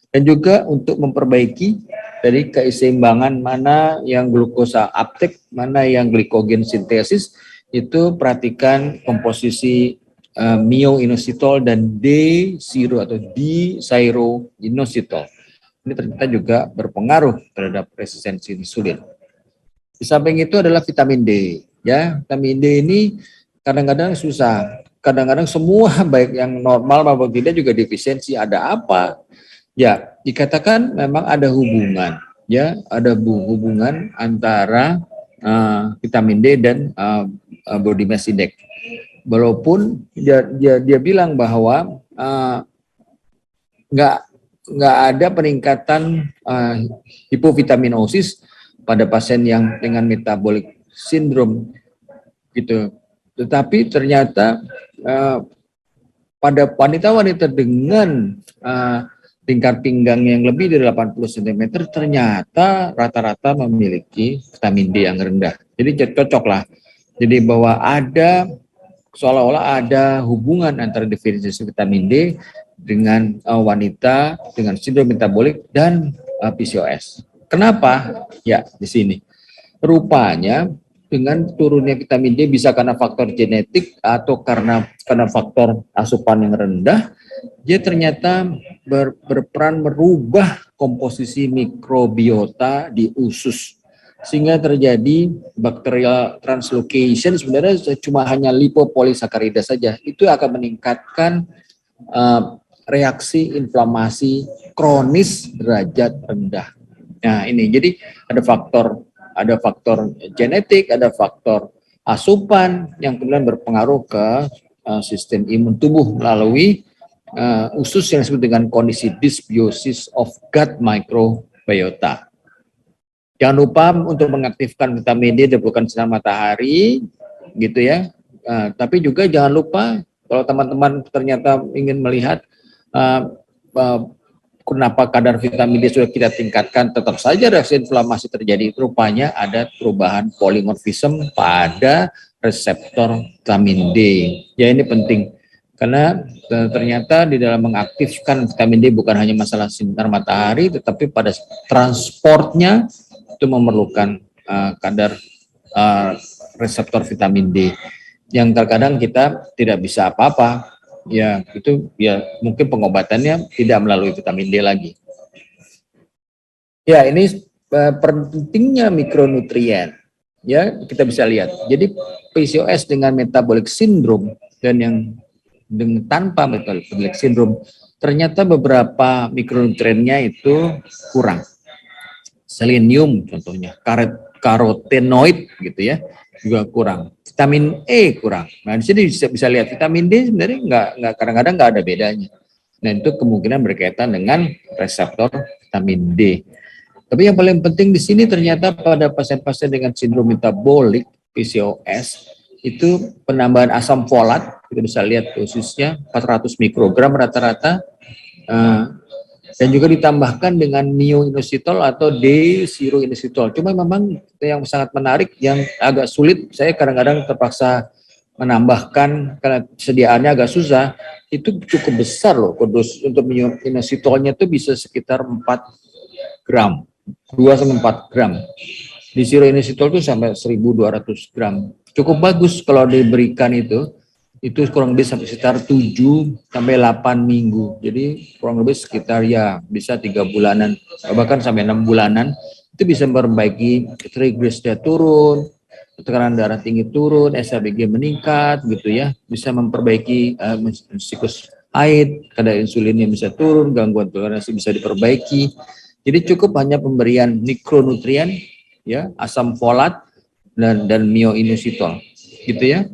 Dan juga untuk memperbaiki dari keseimbangan mana yang glukosa uptake, mana yang glikogen sintesis, itu perhatikan komposisi myoinositol dan D0 atau D-cyroinositol. Ini ternyata juga berpengaruh terhadap resistensi insulin. Di samping itu adalah vitamin D. Ya, vitamin D ini kadang-kadang susah. Kadang-kadang semua baik yang normal maupun tidak juga defisiensi. Ada apa? Ya, dikatakan memang ada hubungan, ya, ada hubungan antara vitamin D dan body mass index. Walaupun dia bilang bahwa nggak ada peningkatan hipovitaminosis pada pasien yang dengan metabolic syndrome gitu. Tetapi ternyata pada wanita-wanita dengan tingkat pinggang yang lebih dari 80 cm ternyata rata-rata memiliki vitamin D yang rendah. Jadi cocok lah. Jadi bahwa ada seolah-olah ada hubungan antara defisiensi vitamin D dengan wanita dengan sindrom metabolik dan PCOS. Kenapa? Ya, di sini. Rupanya dengan turunnya vitamin D bisa karena faktor genetik atau karena faktor asupan yang rendah, dia ternyata berperan merubah komposisi mikrobiota di usus sehingga terjadi bacterial translocation. Sebenarnya cuma hanya lipopolisakarida saja, itu akan meningkatkan reaksi inflamasi kronis derajat rendah. Nah, ini jadi ada faktor genetik, ada faktor asupan yang kemudian berpengaruh ke sistem imun tubuh melalui usus yang disebut dengan kondisi dysbiosis of gut microbiota. Jangan lupa untuk mengaktifkan vitamin D diperlukan sinar matahari, gitu ya. Tapi juga jangan lupa kalau teman-teman ternyata ingin melihat kenapa kadar vitamin D sudah kita tingkatkan, tetap saja reaksi inflamasi terjadi. Rupanya ada perubahan polimorfisme pada reseptor vitamin D. Ya, ini penting. Karena ternyata di dalam mengaktifkan vitamin D bukan hanya masalah sinar matahari, tetapi pada transportnya itu memerlukan kadar reseptor vitamin D. Yang terkadang kita tidak bisa apa-apa. Ya, itu ya mungkin pengobatannya tidak melalui vitamin D lagi. Ya, ini pentingnya mikronutrien. Ya, kita bisa lihat. Jadi PCOS dengan metabolic syndrome dan yang dengan tanpa metabolic syndrome ternyata beberapa mikronutriennya itu kurang. Selenium contohnya, karotenoid gitu ya, juga kurang. Vitamin E kurang. Nah, di sini bisa lihat vitamin D sebenarnya nggak kadang-kadang nggak ada bedanya. Nah, itu kemungkinan berkaitan dengan reseptor vitamin D. Tapi yang paling penting di sini ternyata pada pasien-pasien dengan sindrom metabolik PCOS itu penambahan asam folat, kita bisa lihat dosisnya 400 mikrogram rata-rata dan juga ditambahkan dengan myo-inositol atau D-siroinositol. Cuma memang yang sangat menarik, yang agak sulit, saya kadang-kadang terpaksa menambahkan karena sediaannya agak susah, itu cukup besar loh, kudus untuk myo-inositolnya itu bisa sekitar 4 gram, 2-4 gram. Di siroinositol itu sampai 1.200 gram. Cukup bagus kalau diberikan itu kurang lebih sampai sekitar 7-8 minggu. Jadi kurang lebih sekitar ya bisa 3 bulanan, bahkan sampai 6 bulanan, itu bisa memperbaiki triglycerida turun, tekanan darah tinggi turun, SHBG meningkat gitu ya, bisa memperbaiki siklus haid, kadar insulinnya bisa turun, gangguan toleransi bisa diperbaiki. Jadi cukup hanya pemberian mikronutrien ya, asam folat dan myo-inositol gitu ya.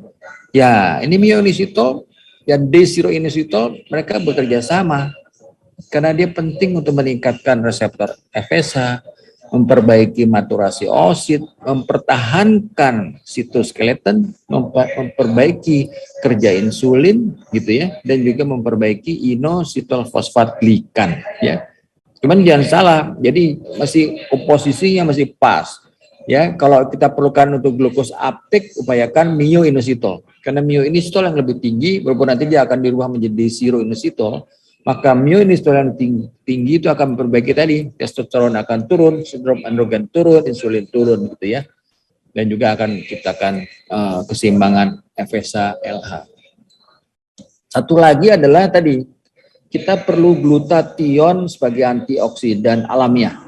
Ya, ini myo-inositol dan D-siroinositol mereka bekerja sama karena dia penting untuk meningkatkan reseptor FSH, memperbaiki maturasi oosit, mempertahankan sitoskeleton, memperbaiki kerja insulin gitu ya, dan juga memperbaiki inositol fosfat glikan ya. Cuman jangan salah, jadi masih komposisinya masih pas. Ya, kalau kita perlukan untuk glukos uptake, upayakan myo-inositol. Karena myo-inositol yang lebih tinggi, walaupun nanti dia akan dirubah menjadi siroinositol, maka myo-inositol yang tinggi itu akan memperbaiki tadi, testosteron akan turun, sindrom androgen turun, insulin turun gitu ya. Dan juga akan menciptakan keseimbangan FSH LH. Satu lagi adalah tadi, kita perlu glutathione sebagai antioksidan alamiah.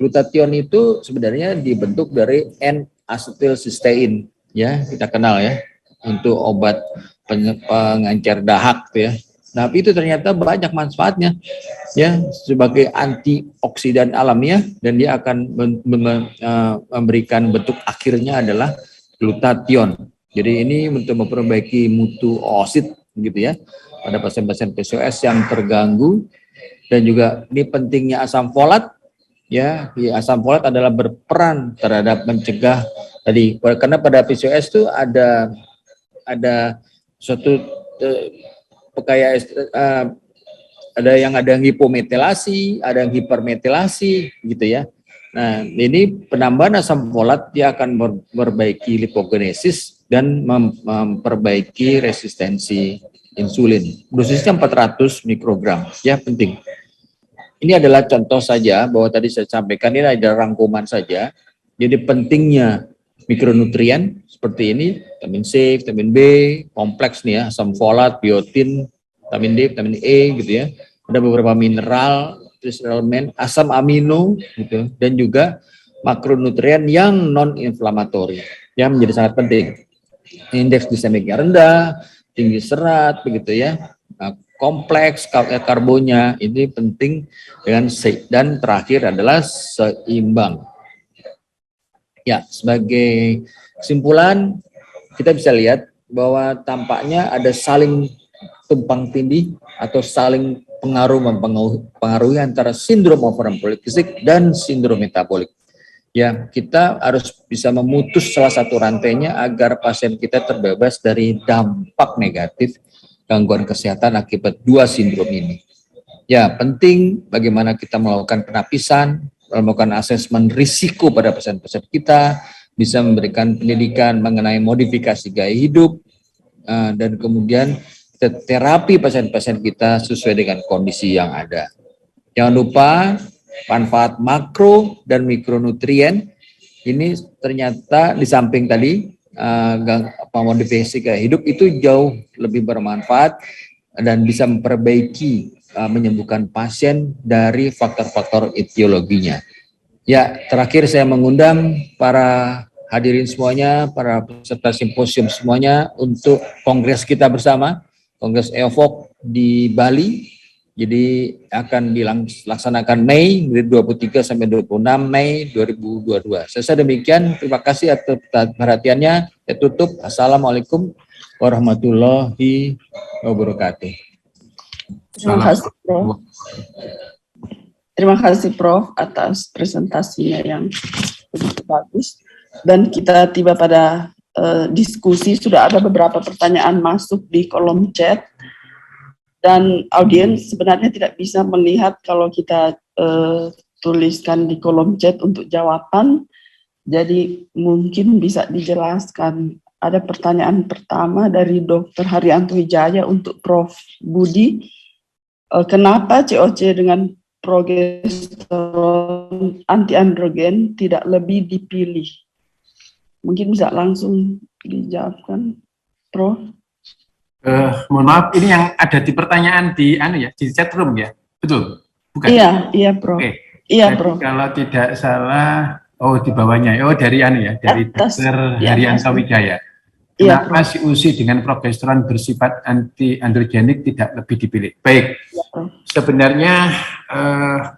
Glutathione itu sebenarnya dibentuk dari N-acetylcysteine, ya kita kenal ya, untuk obat pengencer dahak tuh ya. Nah, itu ternyata banyak manfaatnya ya sebagai antioksidan alamiah, dan dia akan memberikan bentuk akhirnya adalah glutathione. Jadi ini untuk memperbaiki mutu oosit gitu ya pada pasien-pasien PCOS yang terganggu, dan juga ini pentingnya asam folat. Ya, asam folat adalah berperan terhadap mencegah tadi, karena pada PCOS itu ada suatu ada yang hipometilasi, ada yang hipermetilasi gitu ya. Nah, ini penambahan asam folat dia akan memperbaiki lipogenesis dan memperbaiki resistensi insulin. Dosisnya 400 mikrogram, ya penting. Ini adalah contoh saja bahwa tadi saya sampaikan, ini adalah rangkuman saja. Jadi pentingnya mikronutrien seperti ini, vitamin C, vitamin B, kompleks nih ya, asam folat, biotin, vitamin D, vitamin E gitu ya. Ada beberapa mineral, elemen, asam amino gitu, dan juga makronutrien yang non inflamatori yang menjadi sangat penting. Indeks glikemiknya rendah, tinggi serat begitu ya. Nah, kompleks karbonnya ini penting dan terakhir adalah seimbang. Ya, sebagai kesimpulan kita bisa lihat bahwa tampaknya ada saling tumpang tindih atau saling mempengaruhi antara sindrom overwhelm polikistik dan sindrom metabolik. Ya, kita harus bisa memutus salah satu rantainya agar pasien kita terbebas dari dampak negatif gangguan kesehatan akibat dua sindrom ini. Ya, penting bagaimana kita melakukan penapisan, melakukan asesmen risiko pada pasien-pasien kita, bisa memberikan pendidikan mengenai modifikasi gaya hidup, dan kemudian terapi pasien-pasien kita sesuai dengan kondisi yang ada. Jangan lupa manfaat makro dan mikronutrien ini ternyata di samping tadi modifikasi gaya hidup itu jauh lebih bermanfaat dan bisa memperbaiki menyembuhkan pasien dari faktor-faktor etiologinya. Ya, terakhir saya mengundang para hadirin semuanya, para peserta simposium semuanya untuk kongres kita bersama, Kongres EOFOK di Bali. Jadi akan dilaksanakan Mei dari 23 sampai 26 Mei 2022. Saya demikian, terima kasih atas perhatiannya. Saya tutup. Assalamualaikum warahmatullahi wabarakatuh. Terima kasih, Prof. Terima kasih, Prof, atas presentasinya yang begitu bagus. Dan kita tiba pada diskusi, sudah ada beberapa pertanyaan masuk di kolom chat. dan audiens sebenarnya tidak bisa melihat kalau kita tuliskan di kolom chat untuk jawaban. Jadi mungkin bisa dijelaskan. Ada pertanyaan pertama dari Dr. Haryanto Wijaya untuk Prof. Budi. Kenapa COC dengan progesteron anti-androgen tidak lebih dipilih? Mungkin bisa langsung dijawabkan, Prof. Mohon maaf, ini yang ada di pertanyaan di di chat room ya, betul? Bukan? Iya, Prof. Oke. Iya, Jadi Prof. kalau tidak salah, dari bawahnya, dari dari Atas, Dr. ya, Haryanto atas. Wijaya. Iya, Kenapa Prof. si usi dengan progesteron bersifat anti-androgenik tidak lebih dipilih? Baik, Ya, Prof. sebenarnya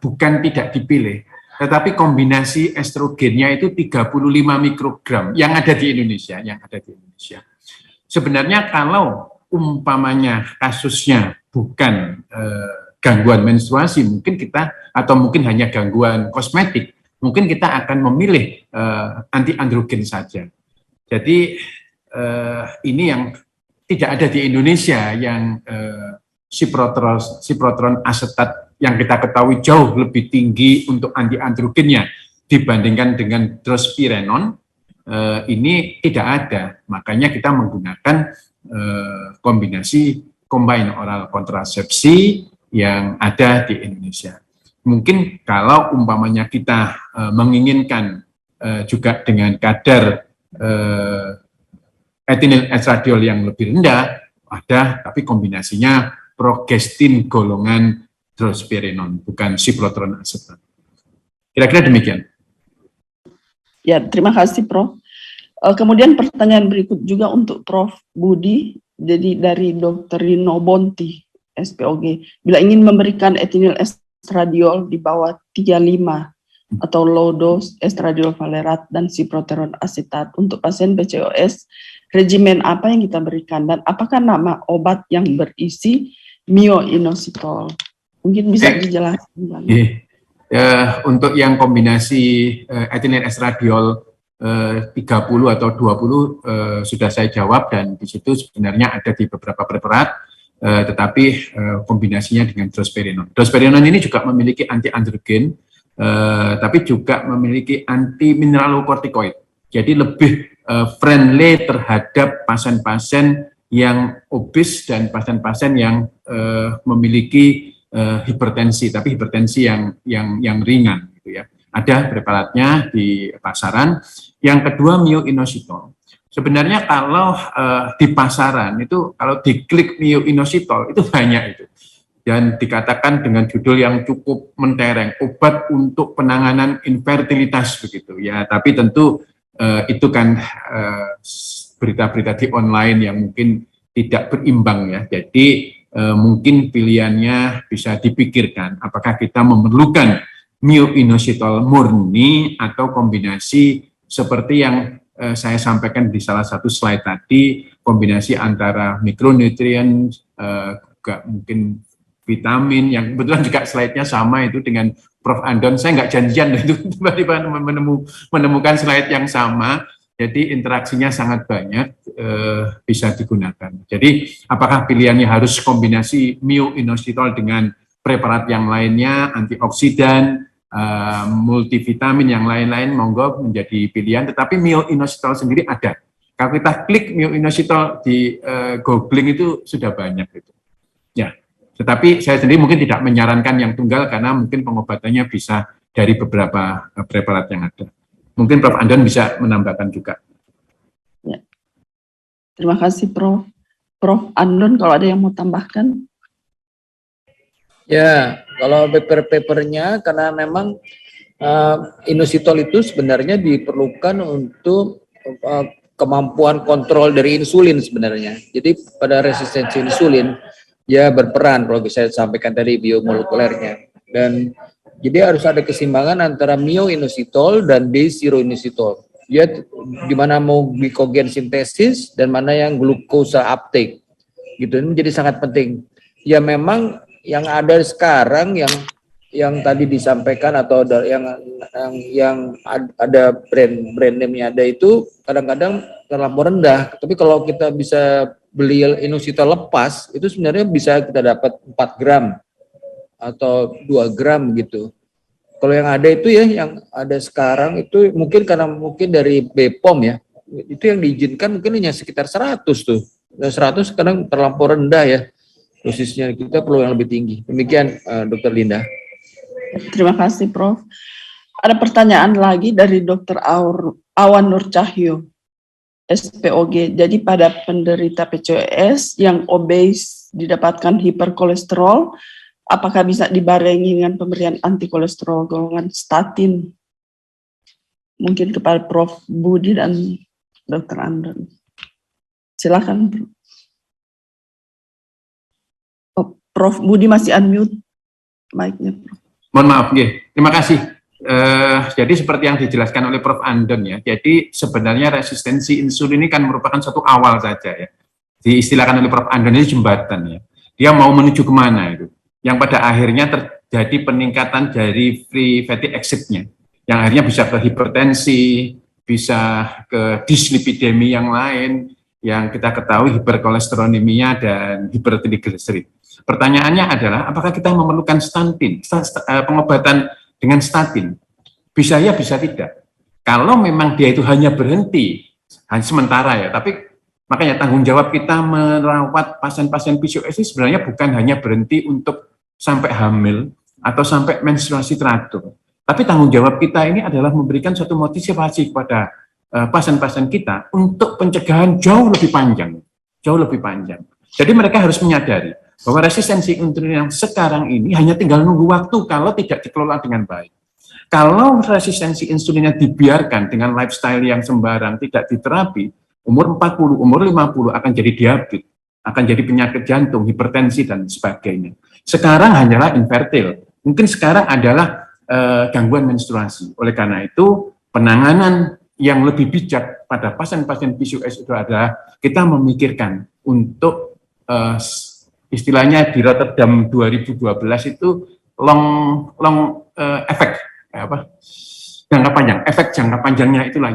bukan tidak dipilih, tetapi kombinasi estrogennya itu 35 mikrogram yang ada di Indonesia, Sebenarnya kalau umpamanya kasusnya bukan gangguan menstruasi, mungkin kita atau mungkin hanya gangguan kosmetik, mungkin kita akan memilih anti androgen saja. Jadi ini yang tidak ada di Indonesia, yang siprotron asetat yang kita ketahui jauh lebih tinggi untuk anti androgennya dibandingkan dengan drospirenon. Ini tidak ada, makanya kita menggunakan kombinasi combine oral kontrasepsi yang ada di Indonesia. Mungkin kalau umpamanya kita menginginkan juga dengan kadar etinyl estradiol yang lebih rendah, ada, tapi kombinasinya progestin golongan drospirenon, bukan siprotron asetat. Kira-kira demikian. Ya, terima kasih, Prof. Kemudian pertanyaan berikut juga untuk Prof. Budi, jadi dari Dr. Rino Bonti, SPOG. Bila ingin memberikan etinyl estradiol di bawah 35 atau low dose estradiol valerat dan siproteron asetat untuk pasien PCOS, regimen apa yang kita berikan dan apakah nama obat yang berisi myoinositol? Mungkin bisa dijelaskan. Untuk yang kombinasi etinyl estradiol 30 atau 20 sudah saya jawab, dan di situ sebenarnya ada di beberapa preparat, tetapi kombinasinya dengan drospirenon. Drospirenon ini juga memiliki anti-androgen, tapi juga memiliki anti-mineralokortikoid. Jadi lebih friendly terhadap pasien-pasien yang obes dan pasien-pasien yang memiliki hipertensi, tapi hipertensi yang ringan, gitu ya. Ada preparatnya di pasaran. Yang kedua myoinositol. Sebenarnya kalau di pasaran itu, kalau diklik myoinositol itu banyak itu, dan dikatakan dengan judul yang cukup mentereng, obat untuk penanganan infertilitas begitu ya. Tapi tentu itu kan berita-berita di online yang mungkin tidak berimbang ya. Jadi mungkin pilihannya bisa dipikirkan apakah kita memerlukan myoinositol murni atau kombinasi seperti yang saya sampaikan di salah satu slide tadi, kombinasi antara mikronutrien, juga mungkin vitamin, yang kebetulan juga slide-nya sama itu dengan Prof. Andon. Saya nggak janjian itu, tiba-tiba menemukan slide yang sama. Jadi interaksinya sangat banyak, bisa digunakan. Jadi apakah pilihannya harus kombinasi myoinositol dengan preparat yang lainnya, antioksidan, multivitamin yang lain-lain, monggo menjadi pilihan. Tetapi myoinositol sendiri ada. Kalau kita klik myoinositol di googling itu sudah banyak itu. Ya, tetapi saya sendiri mungkin tidak menyarankan yang tunggal karena mungkin pengobatannya bisa dari beberapa preparat yang ada. Mungkin Prof. Andon bisa menambahkan juga. Ya. Terima kasih, Prof. Prof. Andon, kalau ada yang mau tambahkan? Ya, kalau paper-papernya, karena memang inositol itu sebenarnya diperlukan untuk kemampuan kontrol dari insulin sebenarnya. Jadi pada resistensi insulin, ya berperan, kalau saya sampaikan tadi biomolekulernya. Dan jadi harus ada keseimbangan antara myoinositol dan deoxiroinositol. Ya, di mana mau glikogen sintesis dan mana yang glukosa uptake. Gitu, ini menjadi sangat penting. Ya memang yang ada sekarang yang tadi disampaikan atau yang ada brand name-nya ada itu kadang-kadang terlalu rendah. Tapi kalau kita bisa beli inositol lepas itu sebenarnya bisa kita dapat 4 gram atau 2 gram gitu. Kalau yang ada itu ya, yang ada sekarang itu mungkin karena mungkin dari BPOM ya, itu yang diizinkan mungkin hanya sekitar 100 tuh. Dan 100 kadang terlampau rendah ya dosisnya, kita perlu yang lebih tinggi. Demikian Dr. Linda. Terima kasih Prof. Ada pertanyaan lagi dari Dr. Awan Nur Cahyo, SPOG. Jadi pada penderita PCOS yang obes didapatkan hiperkolesterol, apakah bisa dibarengi dengan pemberian antikolesterol golongan statin? Mungkin kepada Prof. Budi dan Dr. Andon. Silakan, Prof. Oh, Prof. Budi masih unmute mic-nya, Prof. Mohon maaf, terima kasih. Jadi seperti yang dijelaskan oleh Prof. Andon ya, jadi sebenarnya resistensi insulin ini kan merupakan satu awal saja ya. Diistilahkan oleh Prof. Andon ini jembatan ya. Dia mau menuju kemana itu? Yang pada akhirnya terjadi peningkatan dari free fatty acid-nya, yang akhirnya bisa ke hipertensi, bisa ke dislipidemi yang lain, yang kita ketahui hiperkolesterolemia dan hipertrigliserid. Pertanyaannya adalah, apakah kita memerlukan statin, pengobatan dengan statin? Bisa ya, bisa tidak. Kalau memang dia itu hanya berhenti, hanya sementara ya, tapi makanya tanggung jawab kita merawat pasien-pasien PCOS ini sebenarnya bukan hanya berhenti untuk sampai hamil atau sampai menstruasi teratur. Tapi tanggung jawab kita ini adalah memberikan suatu motivasi kepada pasien-pasien kita untuk pencegahan jauh lebih panjang. Jauh lebih panjang. Jadi mereka harus menyadari bahwa resistensi insulin yang sekarang ini hanya tinggal nunggu waktu kalau tidak dikelola dengan baik. Kalau resistensi insulinnya dibiarkan dengan lifestyle yang sembarang, tidak diterapi, umur 40, umur 50 akan jadi diabetes, akan jadi penyakit jantung, hipertensi, dan sebagainya. Sekarang hanyalah infertil. Mungkin sekarang adalah gangguan menstruasi. Oleh karena itu, penanganan yang lebih bijak pada pasien-pasien PCOS itu adalah kita memikirkan untuk istilahnya di Rotterdam 2012 itu long efek, jangka panjang. Efek jangka panjangnya itulah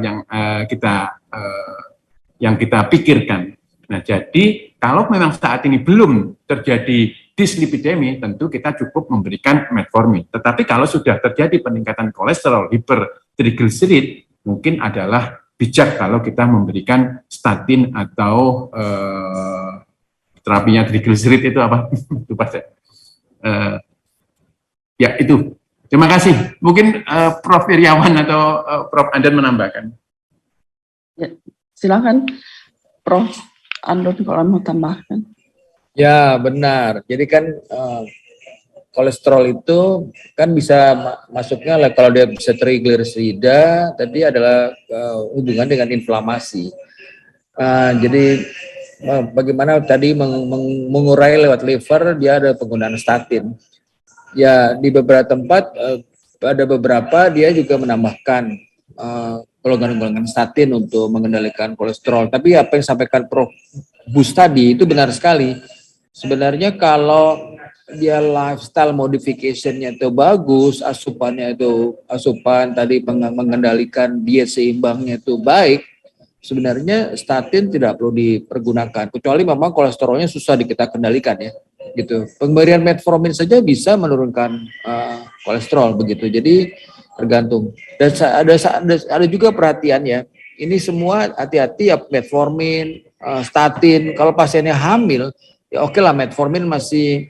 yang kita pikirkan. Nah, jadi kalau memang saat ini belum terjadi dislipidemi, tentu kita cukup memberikan metformin. Tetapi kalau sudah terjadi peningkatan kolesterol, hipertrigliserid, mungkin adalah bijak kalau kita memberikan statin atau terapinya trigliserid itu apa? Lupa saya. Ya, itu. Terima kasih. Mungkin Prof. Iriawan atau Prof. Andon menambahkan. Ya, silakan Prof. Andon kalau mau tambahkan. Ya, benar. Jadi kan kolesterol itu kan bisa masuknya kalau dia bisa trigliserida, tadi adalah hubungan dengan inflamasi. Jadi bagaimana tadi mengurai lewat liver, dia ada penggunaan statin. Ya, di beberapa tempat ada beberapa dia juga menambahkan golongan-golongan statin untuk mengendalikan kolesterol. Tapi apa yang disampaikan Prof. Bus tadi itu benar sekali. Sebenarnya kalau dia lifestyle modification-nya itu bagus, asupan tadi mengendalikan diet seimbangnya itu baik, sebenarnya statin tidak perlu dipergunakan, kecuali memang kolesterolnya susah kita kendalikan ya, gitu. Pemberian metformin saja bisa menurunkan kolesterol begitu. Jadi tergantung. Dan ada juga perhatian ya. Ini semua hati-hati ya, metformin, statin. Kalau pasiennya hamil, ya oke lah metformin masih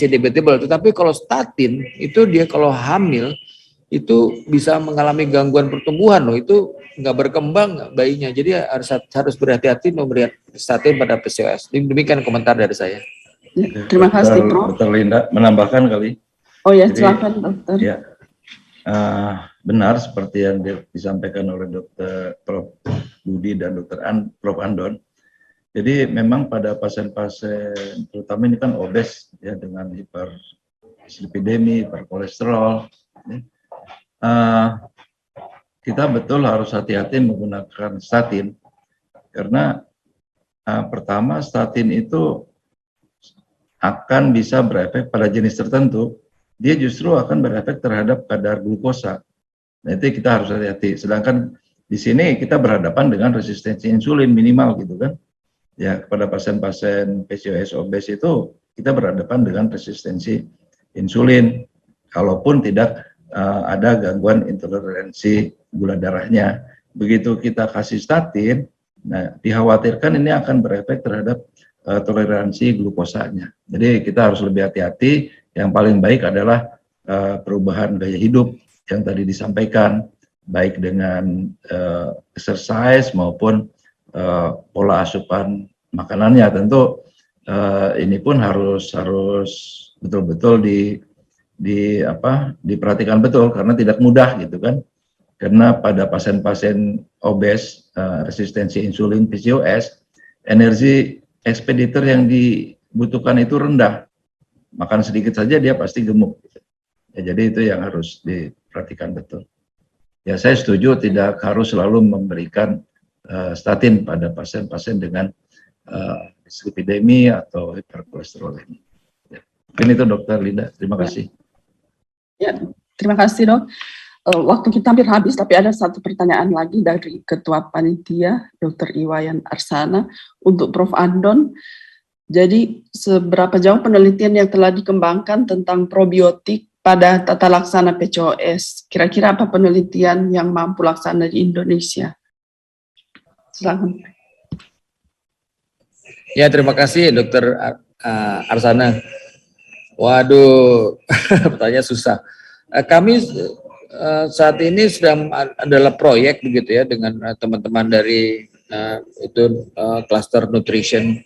debatable. Tetapi kalau statin itu dia kalau hamil itu bisa mengalami gangguan pertumbuhan loh. Itu nggak berkembang bayinya. Jadi harus berhati-hati memberikan statin pada PCOS. Demikian komentar dari saya. Ya, terima kasih Prof. Dr. Linda menambahkan kali. Oh ya, silakan Dokter. Ya. Benar seperti yang disampaikan oleh Dr. Prof. Budi dan Prof. Andon. Jadi memang pada pasien-pasien, terutama ini kan obes ya dengan hiperlipidemi, hiperkolesterol, kita betul harus hati-hati menggunakan statin karena pertama statin itu akan bisa berefek pada jenis tertentu. Dia justru akan berefek terhadap kadar glukosa. Nah, itu kita harus hati-hati. Sedangkan di sini kita berhadapan dengan resistensi insulin minimal gitu kan. ya kepada pasien-pasien PCOS obes itu kita berhadapan dengan resistensi insulin, kalaupun tidak ada gangguan intoleransi gula darahnya. Begitu kita kasih statin, nah dikhawatirkan ini akan berefek terhadap toleransi glukosanya. Jadi kita harus lebih hati-hati. Yang paling baik adalah perubahan gaya hidup yang tadi disampaikan, baik dengan exercise maupun pola asupan makanannya. Tentu ini pun harus betul-betul diperhatikan betul, karena tidak mudah gitu kan. Karena pada pasien-pasien obes resistensi insulin PCOS, energi ekspeditor yang dibutuhkan itu rendah. Makan sedikit saja dia pasti gemuk. Ya, jadi itu yang harus diperhatikan betul. Ya, saya setuju tidak harus selalu memberikan statin pada pasien-pasien dengan dislipidemi atau hiperkolesterolemia. Ya. Mungkin itu Dokter Linda, terima kasih. Ya, terima kasih dok. Waktu kita hampir habis, tapi ada satu pertanyaan lagi dari Ketua Panitia, Dr. Iwayan Arsana, untuk Prof. Andon. Jadi, seberapa jauh penelitian yang telah dikembangkan tentang probiotik pada tata laksana PCOS? Kira-kira apa penelitian yang mampu laksana di Indonesia? Silakan. Ya, terima kasih Dr. Arsana. Waduh, pertanyaan susah. Kami saat ini sedang adalah proyek begitu ya dengan teman-teman dari cluster nutrition.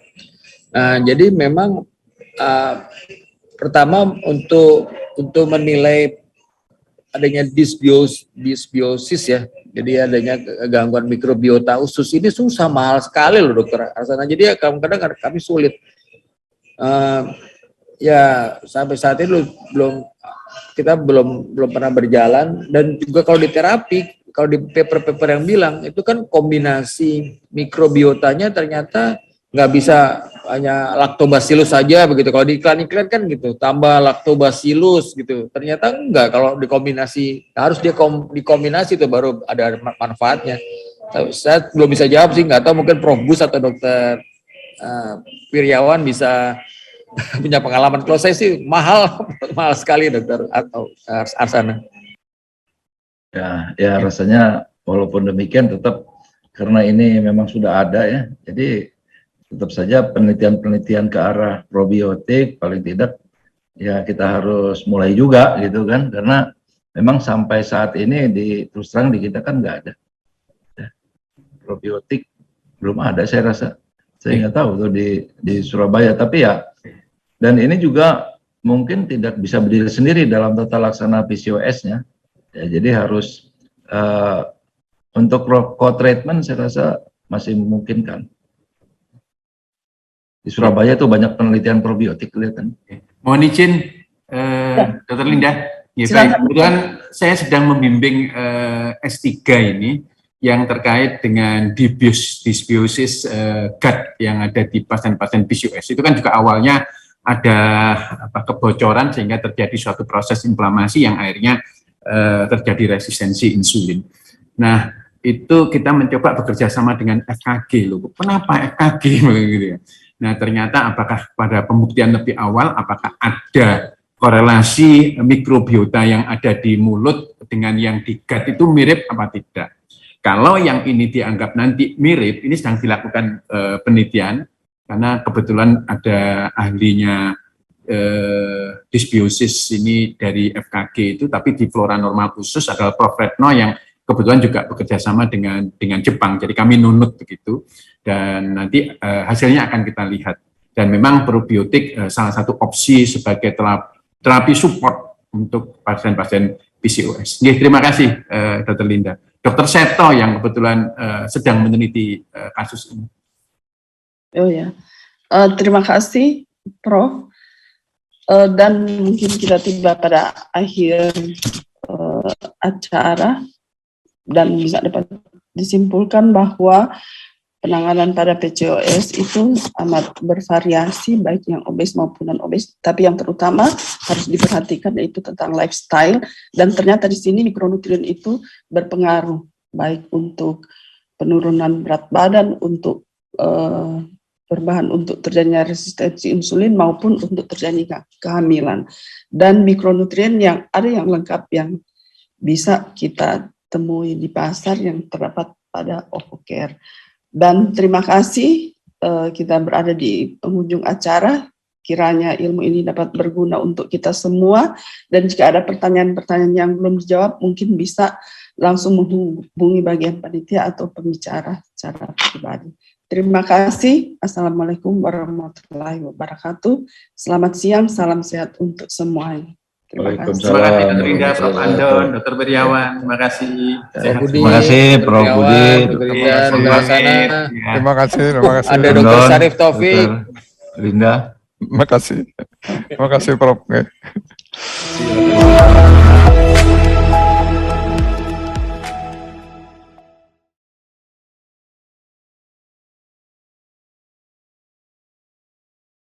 Jadi memang pertama untuk menilai adanya dysbiosis ya, jadi adanya gangguan mikrobiota usus ini susah, mahal sekali loh Dokter Arsana. Jadi ya kadang-kadang kami sulit. Ya sampai saat ini kita belum pernah berjalan, dan juga kalau di terapi, kalau di paper-paper yang bilang itu kan kombinasi mikrobiotanya ternyata nggak bisa hanya lactobacillus saja begitu. Kalau di iklan-iklan kan gitu, tambah lactobacillus gitu. Ternyata enggak, kalau dikombinasi, harus dia dikombinasi itu baru ada manfaatnya. Saya belum bisa jawab sih, nggak tahu, mungkin Prof. Gus atau Dokter Wiryawan bisa punya pengalaman. Kalau saya sih mahal sekali Dokter atau Arsana. Ya rasanya walaupun demikian tetap, karena ini memang sudah ada ya, jadi tetap saja penelitian-penelitian ke arah probiotik paling tidak ya kita harus mulai juga gitu kan, karena memang sampai saat ini terus terang di kita kan nggak ada ya. Probiotik belum ada, saya rasa, saya nggak tahu tuh di Surabaya, tapi ya, dan ini juga mungkin tidak bisa berdiri sendiri dalam tata laksana PCOS-nya ya, jadi harus untuk co-treatment saya rasa masih memungkinkan. Di Surabaya tuh banyak penelitian probiotik kelihatan. Mohon izin, Dr. Linda. Ya, baik. Kebetulan saya sedang membimbing S3 ini yang terkait dengan dysbiosis gut yang ada di pasien-pasien PCOS. Itu kan juga awalnya ada kebocoran sehingga terjadi suatu proses inflamasi yang akhirnya terjadi resistensi insulin. Nah, itu kita mencoba bekerja sama dengan FKG loh. Kenapa FKG begitu ya? Nah, ternyata apakah pada pembuktian lebih awal, apakah ada korelasi mikrobiota yang ada di mulut dengan yang di gut itu mirip apa tidak? Kalau yang ini dianggap nanti mirip, ini sedang dilakukan penelitian, karena kebetulan ada ahlinya dysbiosis ini dari FKG itu, tapi di Flora Normal khusus adalah Prof. Retno yang kebetulan juga bekerja sama dengan Jepang. Jadi kami nunut begitu, dan nanti hasilnya akan kita lihat. Dan memang probiotik salah satu opsi sebagai terapi support untuk pasien-pasien PCOS. Terima kasih Dr. Linda. Dr. Seto yang kebetulan sedang meneliti kasus ini. Oh ya, terima kasih Prof. Dan mungkin kita tiba pada akhir acara, dan bisa dapat disimpulkan bahwa penanganan pada PCOS itu amat bervariasi, baik yang obes maupun non-obes, tapi yang terutama harus diperhatikan yaitu tentang lifestyle, dan ternyata di sini mikronutrien itu berpengaruh baik untuk penurunan berat badan, untuk berbahan untuk terjadinya resistensi insulin maupun untuk terjadinya kehamilan. Dan mikronutrien yang ada yang lengkap yang bisa kita temui di pasar yang terdapat pada OvoCare. Dan terima kasih kita berada di penghujung acara. Kiranya ilmu ini dapat berguna untuk kita semua. Dan jika ada pertanyaan-pertanyaan yang belum dijawab, mungkin bisa langsung menghubungi bagian panitia atau pembicara secara pribadi. Terima kasih. Assalamualaikum warahmatullahi wabarakatuh. Selamat siang, salam sehat untuk semuanya. Terima kasih. Terima kasih Dr. Linda, Prof. Andon, Dr. Beriawan. Terima kasih. Terima kasih Prof. Budi, Dr. Linda, Dr. Hasanah. Terima kasih, terima kasih. Ada Dr. Syarif Taufik. Dr. Linda. Terima kasih. Terima kasih, Prof.